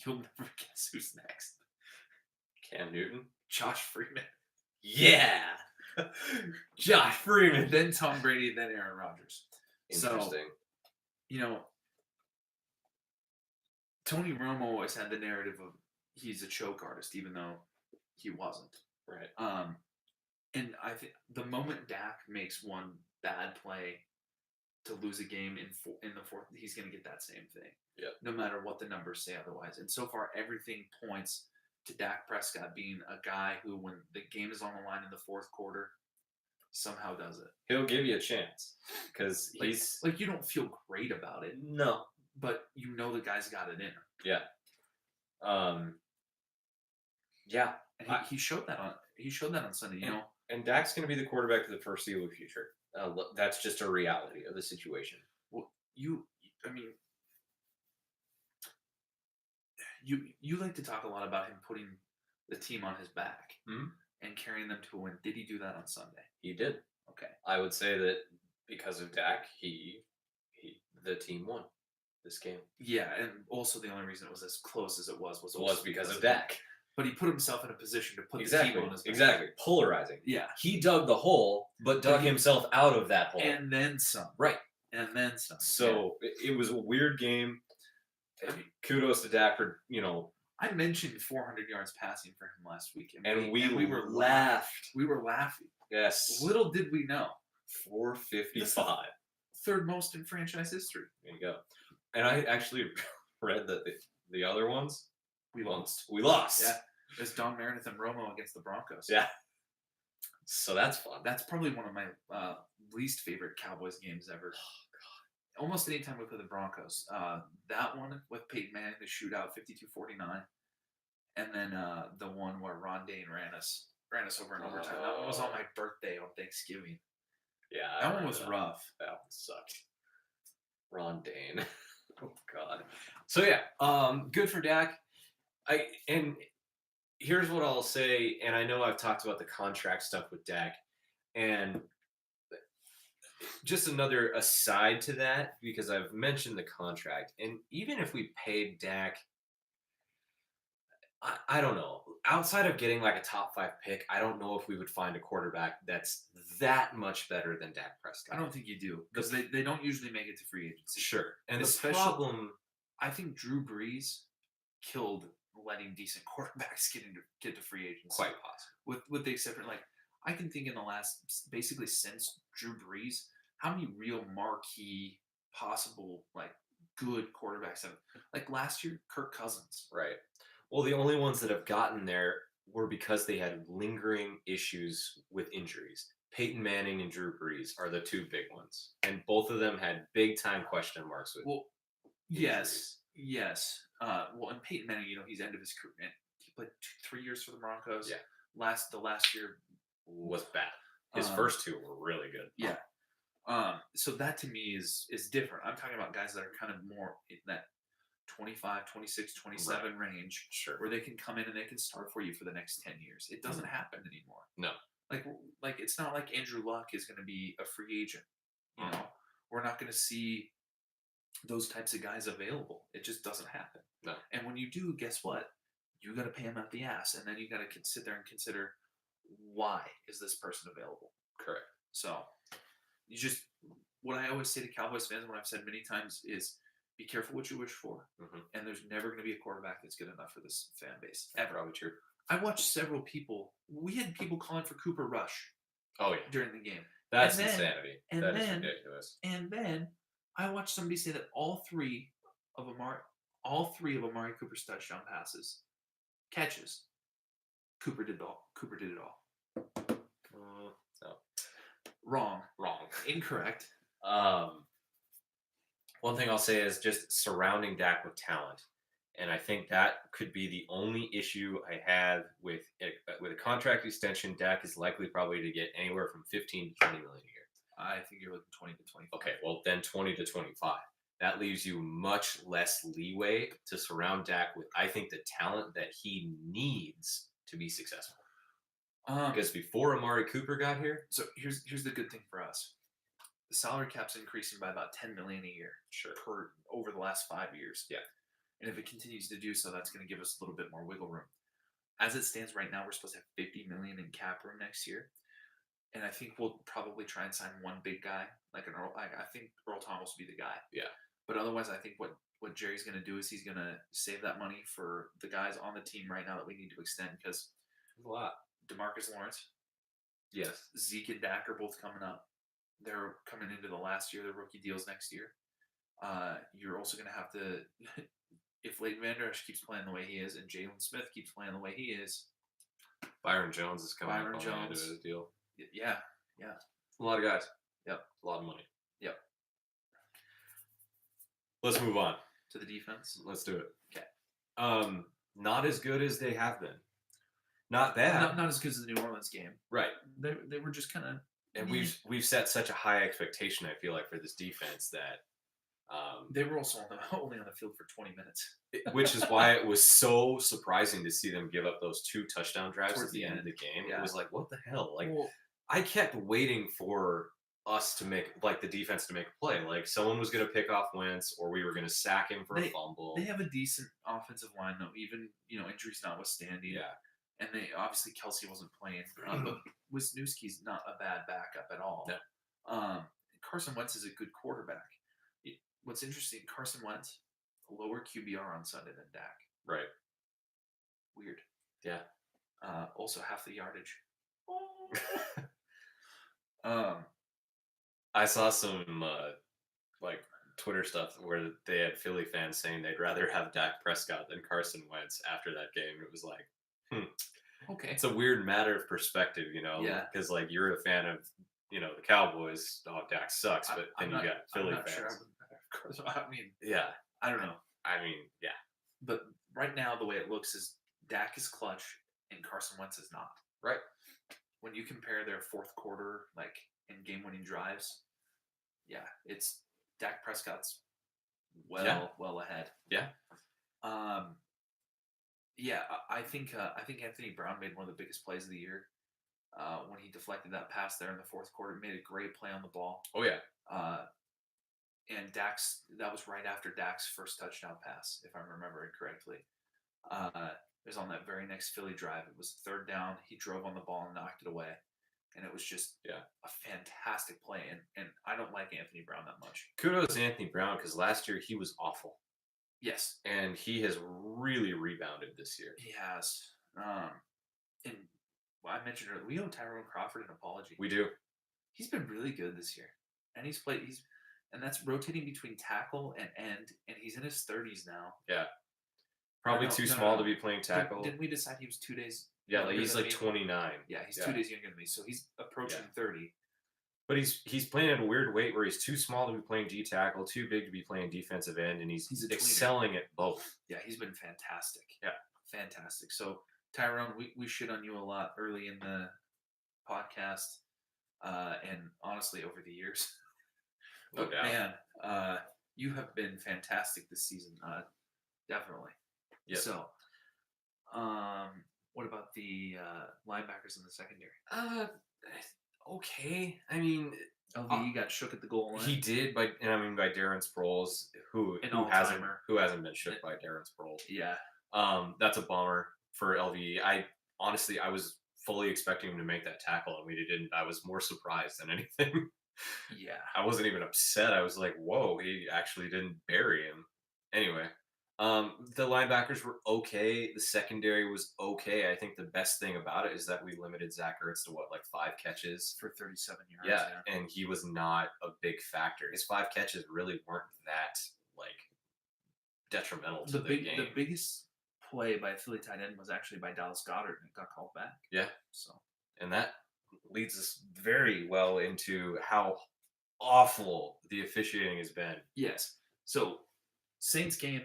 Speaker 2: You'll never guess who's next.
Speaker 1: Cam Newton.
Speaker 2: Josh Freeman.
Speaker 1: Yeah.
Speaker 2: Josh Freeman. Then Tom Brady, then Aaron Rodgers.
Speaker 1: Interesting.
Speaker 2: So, Tony Romo always had the narrative of he's a choke artist, even though he wasn't.
Speaker 1: Right.
Speaker 2: And I think the moment Dak makes one bad play to lose a game in the fourth, he's going to get that same thing.
Speaker 1: Yep.
Speaker 2: No matter what the numbers say otherwise. And so far, everything points to Dak Prescott being a guy who, when the game is on the line in the fourth quarter, somehow does it.
Speaker 1: He'll give you a chance because he's
Speaker 2: like you don't feel great about it.
Speaker 1: No,
Speaker 2: but you know the guy's got it in him.
Speaker 1: Yeah. Yeah.
Speaker 2: And he showed that on Sunday.
Speaker 1: And Dak's going to be the quarterback of the foreseeable future. That's just a reality of the situation.
Speaker 2: Well, you like to talk a lot about him putting the team on his back and carrying them to a win. Did he do that on Sunday?
Speaker 1: He did.
Speaker 2: Okay.
Speaker 1: I would say that because of Dak, the team won this game.
Speaker 2: Yeah, and also the only reason it was as close as it was
Speaker 1: because of Dak.
Speaker 2: But he put himself in a position to put the team on his back.
Speaker 1: Exactly. Polarizing.
Speaker 2: Yeah.
Speaker 1: He dug the hole, but dug himself out of that hole.
Speaker 2: And then some.
Speaker 1: Right.
Speaker 2: And then some.
Speaker 1: So it was a weird game. Kudos to Dak for,
Speaker 2: I mentioned 400 yards passing for him last week.
Speaker 1: And we were laughed.
Speaker 2: We were laughing.
Speaker 1: Yes.
Speaker 2: Little did we know.
Speaker 1: 455.
Speaker 2: Third most in franchise history.
Speaker 1: There you go. And I actually read that the other ones,
Speaker 2: we lost.
Speaker 1: Yeah.
Speaker 2: It was Don Meredith and Romo against the Broncos.
Speaker 1: Yeah. So that's fun.
Speaker 2: That's probably one of my least favorite Cowboys games ever. Oh, God. Almost any time we play the Broncos. That one with Peyton Manning, the shootout, 52-49. And then the one where Ron Dane ran us over in overtime. That one was on my birthday on Thanksgiving.
Speaker 1: Yeah.
Speaker 2: That one was rough.
Speaker 1: That one sucked. Ron Dane. Oh, God. So, yeah. Good for Dak. And here's what I'll say, and I know I've talked about the contract stuff with Dak, and just another aside to that, because I've mentioned the contract, and even if we paid Dak, I don't know. Outside of getting like a top 5 pick, I don't know if we would find a quarterback that's that much better than Dak Prescott.
Speaker 2: I don't think you do, because they don't usually make it to free agency.
Speaker 1: Sure. And the problem,
Speaker 2: I think Drew Brees killed letting decent quarterbacks get to free agency.
Speaker 1: Quite possible.
Speaker 2: With the exception, I can think in the last, basically since Drew Brees, how many real marquee, possible, good quarterbacks have, last year, Kirk Cousins.
Speaker 1: Right. Well, the only ones that have gotten there were because they had lingering issues with injuries. Peyton Manning and Drew Brees are the two big ones. And both of them had big-time question marks with injuries.
Speaker 2: Yes. And Peyton Manning, he's end of his career. He played 3 years for the Broncos.
Speaker 1: Yeah.
Speaker 2: The last year
Speaker 1: was bad. His first two were really good.
Speaker 2: Yeah. So that to me is different. I'm talking about guys that are kind of more in that 25, 26, 27 range.
Speaker 1: Sure.
Speaker 2: Where they can come in and they can start for you for the next 10 years. It doesn't happen anymore.
Speaker 1: No.
Speaker 2: Like it's not like Andrew Luck is going to be a free agent. We're not going to see those types of guys available. It just doesn't happen.
Speaker 1: No.
Speaker 2: And when you do, guess what? You got to pay him out the ass, and then you got to sit there and consider, why is this person available?
Speaker 1: Correct.
Speaker 2: So, what I always say to Cowboys fans, what I've said many times is, be careful what you wish for, and there's never going to be a quarterback that's good enough for this fan base. Ever.
Speaker 1: Probably true.
Speaker 2: I watched several people. We had people calling for Cooper Rush.
Speaker 1: Oh yeah.
Speaker 2: During the game.
Speaker 1: That's insanity. That is ridiculous.
Speaker 2: And then I watched somebody say that all three of All 3 of Amari Cooper's touchdown passes, catches, Cooper did it all. Cooper did it all.
Speaker 1: No,
Speaker 2: Wrong.
Speaker 1: wrong.
Speaker 2: Incorrect.
Speaker 1: One thing I'll say is just surrounding Dak with talent. And I think that could be the only issue I have with a contract extension. Dak is likely probably to get anywhere from 15 to 20 million a year.
Speaker 2: I think you're looking 20 to 25.
Speaker 1: Okay, well then 20 to 25. That leaves you much less leeway to surround Dak with, I think, the talent that he needs to be successful. Because before Amari Cooper got here,
Speaker 2: so here's the good thing for us. The salary cap's increasing by about 10 million a year per over the last 5 years.
Speaker 1: Yeah.
Speaker 2: And if it continues to do so, that's going to give us a little bit more wiggle room. As it stands right now, we're supposed to have 50 million in cap room next year. And I think we'll probably try and sign one big guy, like an Earl. I think Earl Thomas will be the guy.
Speaker 1: Yeah.
Speaker 2: But otherwise, I think what Jerry's going to do is he's going to save that money for the guys on the team right now that we need to extend, because
Speaker 1: a lot.
Speaker 2: DeMarcus Lawrence,
Speaker 1: yes,
Speaker 2: Zeke and Dak are both coming up. They're coming into the last year of their rookie deals next year. You're also going to have to, if Leighton Vander Esch keeps playing the way he is and Jalen Smith keeps playing the way he is.
Speaker 1: Byron Jones is coming
Speaker 2: Byron
Speaker 1: up on the end of
Speaker 2: Jones.
Speaker 1: his deal.
Speaker 2: Yeah.
Speaker 1: A lot of guys.
Speaker 2: Yep.
Speaker 1: A lot of money.
Speaker 2: Yep.
Speaker 1: Let's move on.
Speaker 2: To the defense?
Speaker 1: Let's do it.
Speaker 2: Okay.
Speaker 1: Not as good as they have been. Not bad.
Speaker 2: Not as good as the New Orleans game.
Speaker 1: Right.
Speaker 2: They were just kind of...
Speaker 1: And we've set such a high expectation, I feel like, for this defense that...
Speaker 2: they were also only on the field for 20 minutes.
Speaker 1: Which is why it was so surprising to see them give up those 2 touchdown drives at the end of the game.
Speaker 2: Yeah.
Speaker 1: It was like, what the hell? Like, I kept waiting for us to make, like, the defense to make a play. Like, someone was going to pick off Wentz, or we were going to sack him for a fumble.
Speaker 2: They have a decent offensive line, though, even, injuries notwithstanding.
Speaker 1: Yeah.
Speaker 2: And they obviously Kelsey wasn't playing, but Wisniewski's not a bad backup at all.
Speaker 1: No.
Speaker 2: Carson Wentz is a good quarterback. What's interesting, Carson Wentz, a lower QBR on Sunday than Dak.
Speaker 1: Right.
Speaker 2: Weird.
Speaker 1: Yeah.
Speaker 2: Also half the yardage.
Speaker 1: I saw some like Twitter stuff where they had Philly fans saying they'd rather have Dak Prescott than Carson Wentz after that game. It was like,
Speaker 2: okay.
Speaker 1: It's a weird matter of perspective,
Speaker 2: Yeah.
Speaker 1: because like you're a fan of, the Cowboys. Oh, Dak sucks, but then you got Philly fans.
Speaker 2: Sure I mean,
Speaker 1: yeah.
Speaker 2: I don't know.
Speaker 1: I mean, yeah.
Speaker 2: But right now, the way it looks is Dak is clutch and Carson Wentz is not.
Speaker 1: Right.
Speaker 2: When you compare their fourth quarter, like, in game-winning drives, yeah, it's Dak Prescott's well ahead.
Speaker 1: Yeah.
Speaker 2: Yeah, I think Anthony Brown made one of the biggest plays of the year when he deflected that pass there in the fourth quarter. Made a great play on the ball.
Speaker 1: Oh yeah.
Speaker 2: And that was right after Dak's first touchdown pass, if I'm remembering correctly. It was on that very next Philly drive. It was 3rd down. He drove on the ball and knocked it away. And it was just a fantastic play. And I don't like Anthony Brown that much.
Speaker 1: Kudos to Anthony Brown, because last year he was awful.
Speaker 2: Yes.
Speaker 1: And he has really rebounded this year.
Speaker 2: He has. And I mentioned earlier, we owe Tyrone Crawford an apology.
Speaker 1: We do.
Speaker 2: He's been really good this year. And and that's rotating between tackle and end, and he's in his 30s now.
Speaker 1: Yeah. Probably too small to be playing tackle.
Speaker 2: Didn't we decide he was 2 days?
Speaker 1: Yeah, he's like 29.
Speaker 2: Yeah, he's 2 days younger than me, so he's approaching 30.
Speaker 1: But he's playing at a weird weight where he's too small to be playing D tackle, too big to be playing defensive end, and he's excelling at both.
Speaker 2: Yeah, he's been fantastic.
Speaker 1: Yeah,
Speaker 2: fantastic. So Tyrone, we shit on you a lot early in the podcast, and honestly over the years.
Speaker 1: No doubt.
Speaker 2: Man, you have been fantastic this season. Definitely.
Speaker 1: Yeah.
Speaker 2: So, what about the linebackers in the secondary?
Speaker 1: Okay. I mean,
Speaker 2: LVE got shook at the goal line.
Speaker 1: He did, by Darren Sproles, who hasn't been shook by Darren Sproles.
Speaker 2: Yeah.
Speaker 1: That's a bummer for LVE. I was fully expecting him to make that tackle, and we didn't. I was more surprised than anything.
Speaker 2: Yeah.
Speaker 1: I wasn't even upset. I was like, whoa, he actually didn't bury him. Anyway, the linebackers were okay. The secondary was okay. I think the best thing about it is that we limited Zach Ertz to 5 catches
Speaker 2: for 37 yards.
Speaker 1: Yeah, and he was not a big factor. His 5 catches really weren't that detrimental to the game.
Speaker 2: The biggest play by a Philly tight end was actually by Dallas Goddard, and it got called back.
Speaker 1: Yeah,
Speaker 2: So
Speaker 1: and that leads us very well into how awful the officiating has been.
Speaker 2: yes, so Saints game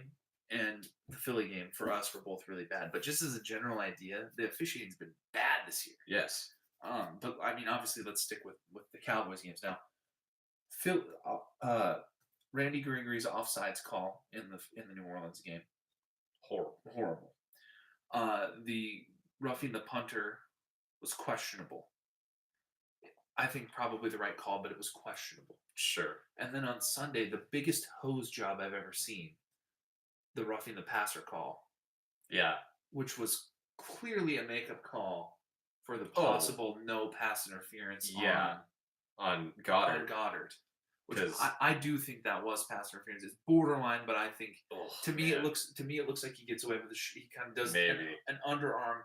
Speaker 2: and the Philly game for us were both really bad. But just as a general idea, the officiating's been bad this year.
Speaker 1: Yes.
Speaker 2: But I mean, obviously, let's stick with the Cowboys games now. Phil, Randy Gregory's offsides call in the New Orleans game, horrible. The roughing the punter was questionable. I think probably the right call, but it was questionable.
Speaker 1: Sure.
Speaker 2: And then on Sunday, the biggest hose job I've ever seen, the roughing the passer call,
Speaker 1: Yeah.
Speaker 2: which was clearly a makeup call for the possible no pass interference
Speaker 1: on Goddard.
Speaker 2: Which I do think that was pass interference. It's borderline, but I think to me it looks like he gets away with he kind of does an underarm.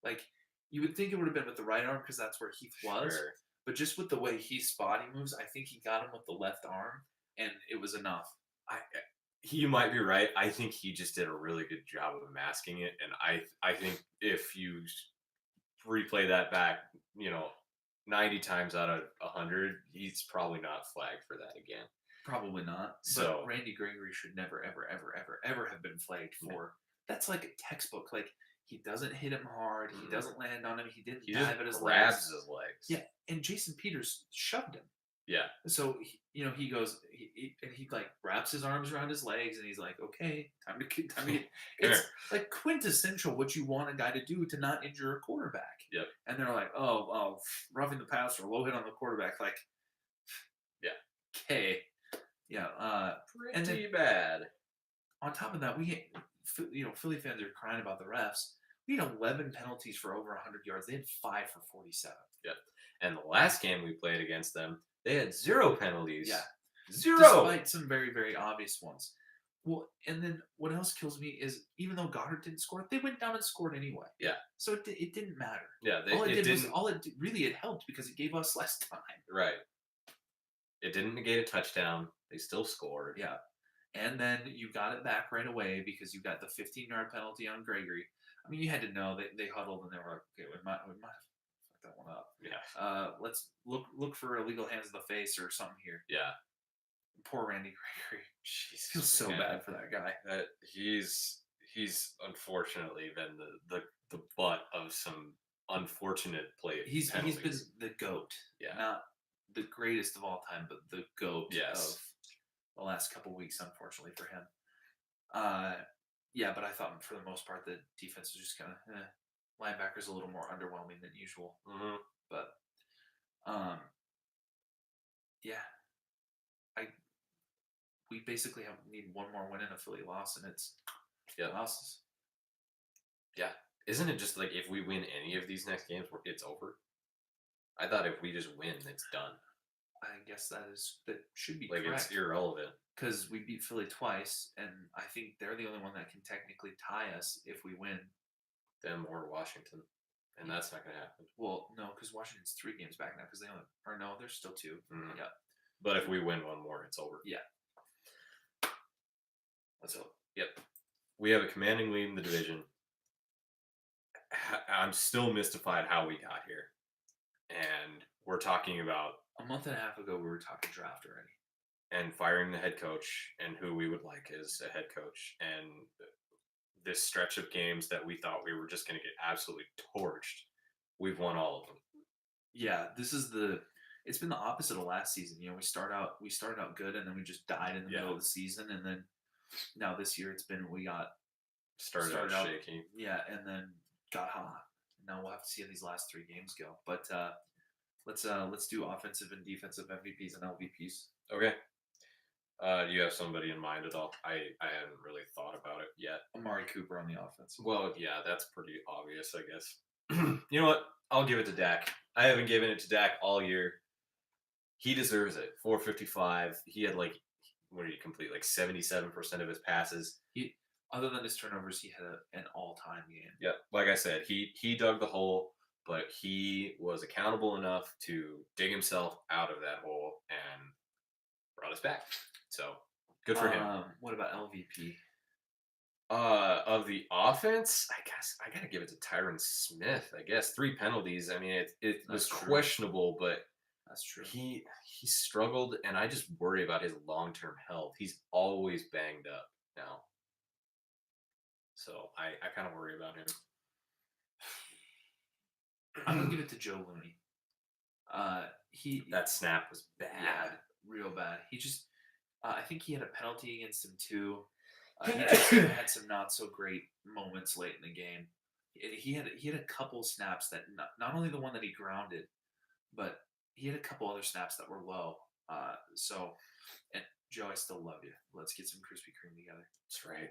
Speaker 2: Like you would think it would have been with the right arm because that's where Heath was.
Speaker 1: Sure.
Speaker 2: But just with the way Heath's body moves, I think he got him with the left arm, and it was enough.
Speaker 1: You might be right. I think he just did a really good job of masking it, and I think if you replay that back, 90 times out of 100, he's probably not flagged for that again.
Speaker 2: Probably not.
Speaker 1: So
Speaker 2: but Randy Gregory should never, ever, ever, ever, ever have been flagged for. That's like a textbook. Like he doesn't hit him hard. He doesn't land on him. He didn't dive at his legs.
Speaker 1: Grabs his legs.
Speaker 2: Yeah, and Jason Peters shoved him.
Speaker 1: Yeah.
Speaker 2: So he goes and he like wraps his arms around his legs and he's like, okay, time to get. It's like quintessential what you want a guy to do to not injure a quarterback.
Speaker 1: Yep.
Speaker 2: And they're like, oh, roughing the passer, low hit on the quarterback. Like,
Speaker 1: yeah,
Speaker 2: okay, yeah,
Speaker 1: pretty bad.
Speaker 2: On top of that, Philly fans are crying about the refs. We had 11 penalties for over 100 yards. They had 5 for 47.
Speaker 1: Yep. And the last game we played against them, they had 0 penalties.
Speaker 2: Yeah.
Speaker 1: 0!
Speaker 2: Despite some very, very obvious ones. Well, and then what else kills me is even though Goddard didn't score, they went down and scored anyway.
Speaker 1: Yeah.
Speaker 2: So it didn't matter.
Speaker 1: Yeah.
Speaker 2: It helped because it gave us less time.
Speaker 1: Right. It didn't negate a touchdown. They still scored.
Speaker 2: Yeah. And then you got it back right away because you got the 15-yard penalty on Gregory. I mean, you had to know they huddled and they were like, okay, we might have fucked that one up.
Speaker 1: Yeah.
Speaker 2: Let's look for illegal hands in the face or something here.
Speaker 1: Yeah.
Speaker 2: Poor Randy Gregory.
Speaker 1: Jesus,
Speaker 2: feels so bad for that guy.
Speaker 1: He's unfortunately been the butt of some unfortunate play.
Speaker 2: He's been the GOAT.
Speaker 1: Yeah.
Speaker 2: Not the greatest of all time, but the GOAT
Speaker 1: of
Speaker 2: the last couple weeks, unfortunately for him. Yeah, but I thought for the most part the defense was just kind of linebackers a little more underwhelming than usual.
Speaker 1: Mm-hmm.
Speaker 2: But yeah, we basically need one more win and a Philly loss, and it's losses.
Speaker 1: Yeah, isn't it just like if we win any of these next games, it's over? I thought if we just win, it's done.
Speaker 2: I guess that should be
Speaker 1: like
Speaker 2: correct.
Speaker 1: It's irrelevant
Speaker 2: because we beat Philly twice, and I think they're the only one that can technically tie us if we win.
Speaker 1: Them or Washington, and that's not going to happen.
Speaker 2: Well, no, because Washington's 3 games back now because they only there's still 2.
Speaker 1: Mm-hmm.
Speaker 2: Yeah,
Speaker 1: but if we win one more, it's over.
Speaker 2: Yeah. Let's hope.
Speaker 1: Yep. We have a commanding lead in the division. I'm still mystified how we got here. And we're talking about...
Speaker 2: A month and a half ago, we were talking draft already.
Speaker 1: And firing the head coach and who we would like as a head coach. And this stretch of games that we thought we were just going to get absolutely torched. We've won all of them.
Speaker 2: Yeah, it's been the opposite of last season. We started out good, and then we just died in the middle of the season, and then now this year it's been we got
Speaker 1: started out shaky.
Speaker 2: Yeah, and then got hot. Now we'll have to see how these last 3 games go. But let's do offensive and defensive MVPs and LVPs.
Speaker 1: Okay. Do you have somebody in mind at all? I haven't really thought about it yet.
Speaker 2: Amari Cooper on the offense.
Speaker 1: Well, yeah, that's pretty obvious, I guess. You know what? I'll give it to Dak. I haven't given it to Dak all year. He deserves it. 455. He had what did he complete? 77% of his passes.
Speaker 2: Other than his turnovers, he had an all-time game.
Speaker 1: Yeah, like I said, he dug the hole, but he was accountable enough to dig himself out of that hole and brought us back. So good for him.
Speaker 2: What about LVP?
Speaker 1: Of the offense, I guess I gotta give it to Tyron Smith. I guess 3 penalties. I mean, it
Speaker 2: That's
Speaker 1: was
Speaker 2: true.
Speaker 1: questionable, but
Speaker 2: That's true.
Speaker 1: he struggled, and I just worry about his long term health. He's always banged up now, so I kind of worry about him.
Speaker 2: I'm gonna give it to Joe Looney. He
Speaker 1: That snap was
Speaker 2: yeah,
Speaker 1: bad.
Speaker 2: real bad. He just I think he had a penalty against him too. He just had some not so great moments late in the game. He had a couple snaps that not only the one that he grounded, but he had a couple other snaps that were low. So, and Joe, I still love you. Let's get some Krispy Kreme together.
Speaker 1: That's right.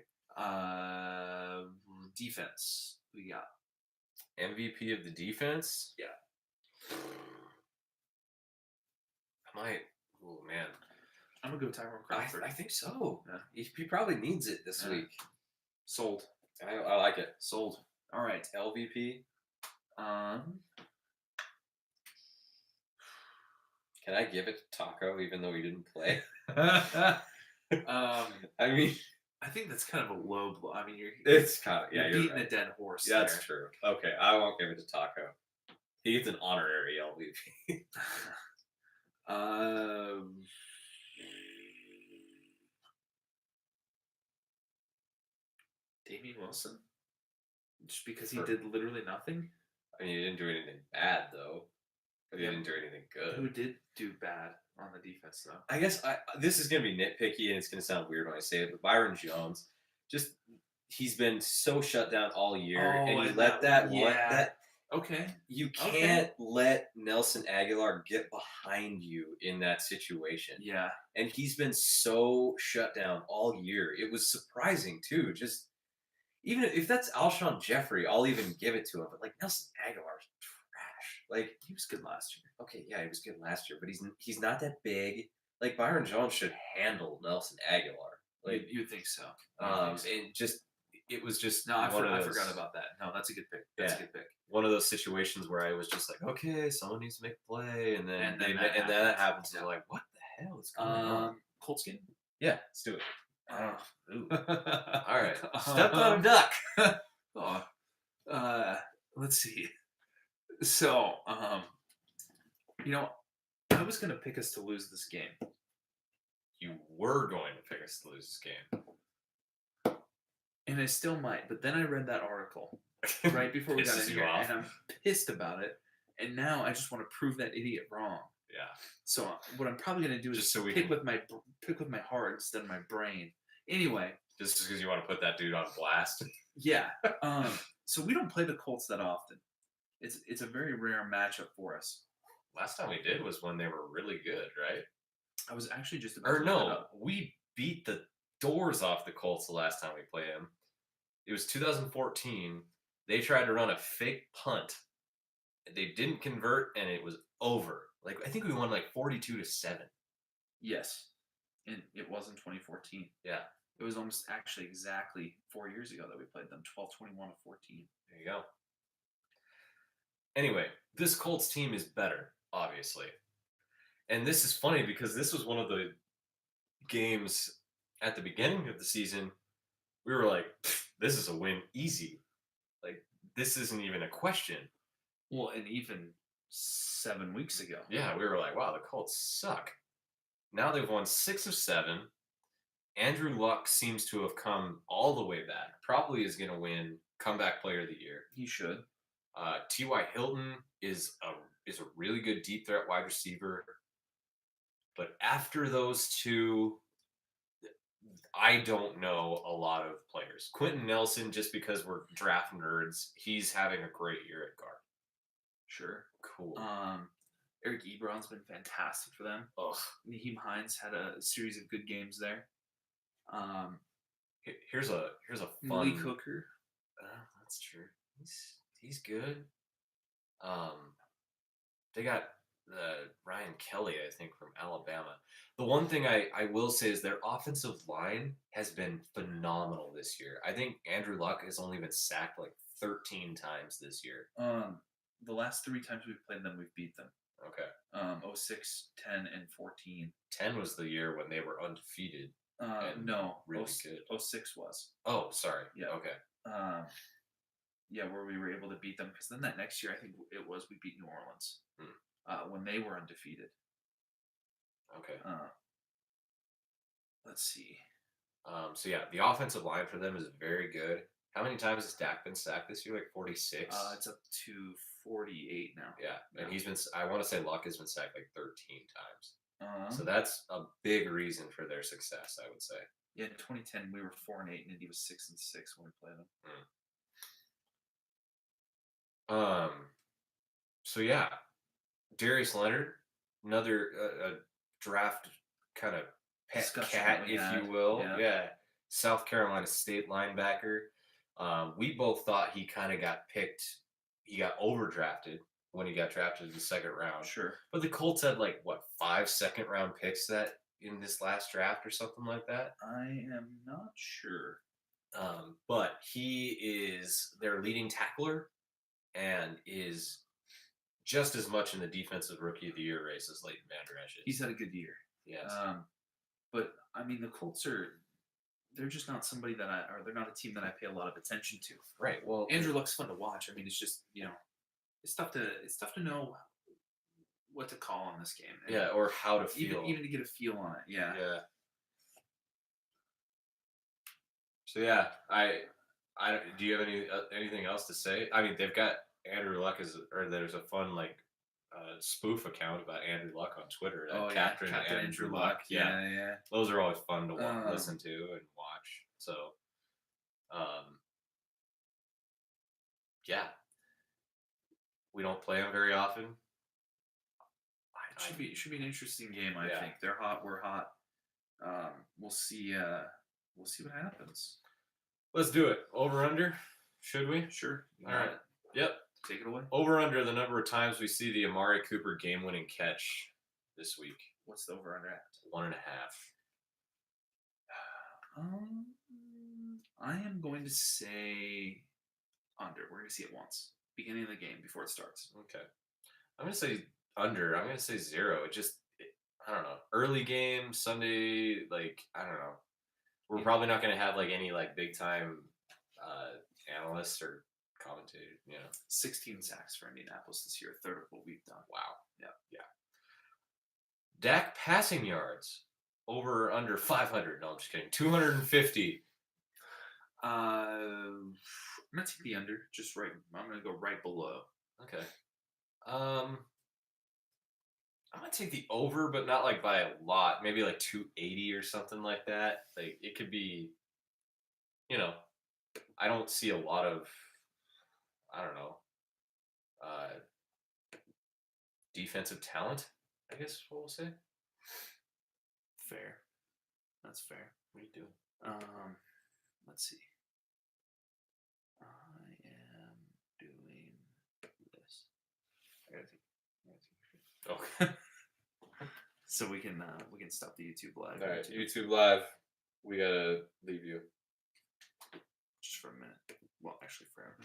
Speaker 2: Defense. We got
Speaker 1: MVP of the defense.
Speaker 2: yeah.
Speaker 1: I might. Oh man,
Speaker 2: I'm gonna go Tyrone Crawford.
Speaker 1: I think so.
Speaker 2: Yeah.
Speaker 1: He probably needs it this
Speaker 2: Yeah.
Speaker 1: week.
Speaker 2: Sold.
Speaker 1: I like it.
Speaker 2: Sold. All right.
Speaker 1: LVP.
Speaker 2: Um.
Speaker 1: Can I give it to Taco even though he didn't play?
Speaker 2: um.
Speaker 1: I mean,
Speaker 2: I think that's kind of a low blow. I mean,
Speaker 1: it's kind of
Speaker 2: you're
Speaker 1: you're
Speaker 2: beating
Speaker 1: right.
Speaker 2: a dead horse.
Speaker 1: Yeah, that's
Speaker 2: there.
Speaker 1: true. Okay, I won't give it to Taco. He gets an honorary LVP.
Speaker 2: Um. Damian Wilson, just because he
Speaker 1: For-
Speaker 2: did literally nothing.
Speaker 1: I mean, he didn't do anything bad though. But he didn't do anything
Speaker 2: Who
Speaker 1: good.
Speaker 2: did do bad on the defense though?
Speaker 1: I guess this is gonna be nitpicky and it's gonna sound weird when I say it, but Byron Jones, just he's been so shut down all year, and you
Speaker 2: and
Speaker 1: let that
Speaker 2: Okay.
Speaker 1: you
Speaker 2: Okay.
Speaker 1: can't let Nelson Aguilar get behind you in that situation.
Speaker 2: Yeah.
Speaker 1: And he's been so shut down all year. It was surprising too. Just even if that's Alshon Jeffrey, I'll even give it to him. But like Nelson Aguilar's trash. Like
Speaker 2: He was good last year.
Speaker 1: okay, yeah, he was good last year, but he's not that big. Like Byron Jones should handle Nelson Aguilar. Like
Speaker 2: You'd think so.
Speaker 1: and just it was just
Speaker 2: No, I
Speaker 1: one of those-
Speaker 2: forgot about that. No, that's a good pick. That's a good pick.
Speaker 1: one of those situations where I was just like, okay, someone needs to make a play, and then
Speaker 2: And then
Speaker 1: that happens.
Speaker 2: Yeah.
Speaker 1: And I'm like, what the hell is going on?
Speaker 2: Cold skin.
Speaker 1: Yeah, let's do it.
Speaker 2: Ooh.
Speaker 1: All right, stepped on a duck.
Speaker 2: Let's see. So, I was gonna pick us to lose this game.
Speaker 1: You were going to pick us to lose this game.
Speaker 2: And I still might, but then I read that article right before we got
Speaker 1: Pisses
Speaker 2: in
Speaker 1: you
Speaker 2: here,
Speaker 1: off.
Speaker 2: and I'm pissed about it. And now I just want to prove that idiot wrong.
Speaker 1: Yeah.
Speaker 2: So what I'm probably going to do is
Speaker 1: Just so we
Speaker 2: pick
Speaker 1: can-
Speaker 2: with my heart instead of my brain. Anyway,
Speaker 1: Just because you want to put that dude on blast.
Speaker 2: yeah. So we don't play the Colts that often. It's a very rare matchup for us.
Speaker 1: Last time we did was when they were really good, right?
Speaker 2: I was actually just about
Speaker 1: Or
Speaker 2: to look that
Speaker 1: no,
Speaker 2: up.
Speaker 1: we beat the doors off the Colts the last time we played them. It was 2014. They tried to run a fake punt. They didn't convert, and it was over. Like I think we won like 42-7.
Speaker 2: Yes, and it was in 2014.
Speaker 1: Yeah,
Speaker 2: It was almost actually exactly 4 years ago that we played them. 12-21-14.
Speaker 1: there you go. Anyway, this Colts team is better, obviously. And this is funny because this was one of the games at the beginning of the season. We were like, this is a win easy. Like, this isn't even a question.
Speaker 2: Well, and even 7 weeks ago.
Speaker 1: Yeah, we were like, wow, the Colts suck. Now they've won 6 of 7. Andrew Luck seems to have come all the way back. Probably is going to win Comeback Player of the Year.
Speaker 2: He should.
Speaker 1: T.Y. Hilton is a really good deep threat wide receiver. But after those two, I don't know a lot of players. Quentin Nelson, just because we're draft nerds, he's having a great year at guard.
Speaker 2: Sure.
Speaker 1: Cool.
Speaker 2: Eric Ebron's been fantastic for them.
Speaker 1: Ugh.
Speaker 2: Naheem Hines had a series of good games there.
Speaker 1: Here's a fun.
Speaker 2: Malik Hooker.
Speaker 1: That's true. He's good. They got Ryan Kelly, I think, from Alabama. The one thing I will say is their offensive line has been phenomenal this year. I think Andrew Luck has only been sacked like 13 times this year.
Speaker 2: The last 3 times we've played them, we've beat them.
Speaker 1: Okay.
Speaker 2: 06, 10, and 14.
Speaker 1: 10 was the year when they were undefeated. and
Speaker 2: No,
Speaker 1: really good.
Speaker 2: 06 was.
Speaker 1: Oh, sorry.
Speaker 2: Yeah.
Speaker 1: Okay.
Speaker 2: Um, yeah, where we were able to beat them because then that next year I think it was we beat New Orleans
Speaker 1: Hmm.
Speaker 2: when they were undefeated.
Speaker 1: Okay.
Speaker 2: Uh, let's see.
Speaker 1: So yeah, the offensive line for them is very good. How many times has Dak been sacked this year? Like 46.
Speaker 2: It's up to 48 now.
Speaker 1: Yeah, and
Speaker 2: Yeah.
Speaker 1: he's been. I want to say Luck has been sacked like 13 times. So
Speaker 2: Um,
Speaker 1: that's a big reason for their success, I would say.
Speaker 2: yeah, in 2010 we were 4-8 and he was 6-6 when we played him.
Speaker 1: Um. So yeah, Darius Leonard, another draft kind of pet
Speaker 2: Discussion
Speaker 1: cat,
Speaker 2: that we
Speaker 1: if
Speaker 2: had.
Speaker 1: you will.
Speaker 2: Yeah.
Speaker 1: Yeah, South Carolina State linebacker. We both thought he kind of got picked. He got overdrafted when he got drafted in the second round.
Speaker 2: Sure.
Speaker 1: But the Colts had like what 5 second-round picks that in this last draft or something like that.
Speaker 2: I am not sure.
Speaker 1: But he is their leading tackler and is just as much in the defensive rookie of the year race as Leighton Vander Esch is.
Speaker 2: He's had a good year.
Speaker 1: Yes.
Speaker 2: But I mean, the Colts they're just not somebody they're not a team that I pay a lot of attention to.
Speaker 1: Right. Well,
Speaker 2: Andrew Luck's fun to watch. I mean, it's just it's tough to know what to call on this game.
Speaker 1: Yeah, or how to feel.
Speaker 2: Even to get a feel on it. Yeah.
Speaker 1: Yeah. So yeah, I do you have anything else to say? I mean, they've got Andrew Luck or there's a fun like spoof account about Andrew Luck on Twitter.
Speaker 2: Captain Andrew Luck. Yeah.
Speaker 1: Those are always fun to listen to and watch. So, yeah, we don't play them very often.
Speaker 2: It should be an interesting game. I think they're hot. We're hot. We'll see. We'll see what happens.
Speaker 1: Let's do it. Over under. Should we?
Speaker 2: Sure.
Speaker 1: All right. Yep.
Speaker 2: Take it away.
Speaker 1: Over under the number of times we see the Amari Cooper game-winning catch this week.
Speaker 2: What's the over under at?
Speaker 1: 1.5.
Speaker 2: I am going to say under. We're going to see it once, beginning of the game before it starts.
Speaker 1: Okay. I'm going to say under. I'm going to say 0. I don't know. Early game Sunday. Like I don't know. We're probably not going to have like any like big time analysts or commentators.
Speaker 2: 16 sacks for Indianapolis this year, third of what we've done.
Speaker 1: Wow.
Speaker 2: Yeah.
Speaker 1: Dak passing yards over or under 500. No, I'm just kidding. 250.
Speaker 2: I'm gonna take the under. Just right. I'm gonna go right below.
Speaker 1: Okay. I'm gonna take the over, but not like by a lot. Maybe like 280 or something like that. Like it could be. I don't see a lot of. I don't know. Defensive talent, I guess is what we'll say.
Speaker 2: Fair. That's fair.
Speaker 1: What are you doing?
Speaker 2: Let's see. I am doing this. I gotta take.
Speaker 1: Okay.
Speaker 2: So we can stop the YouTube live.
Speaker 1: All right, YouTube live. We gotta leave you
Speaker 2: just for a minute. Well, actually, forever.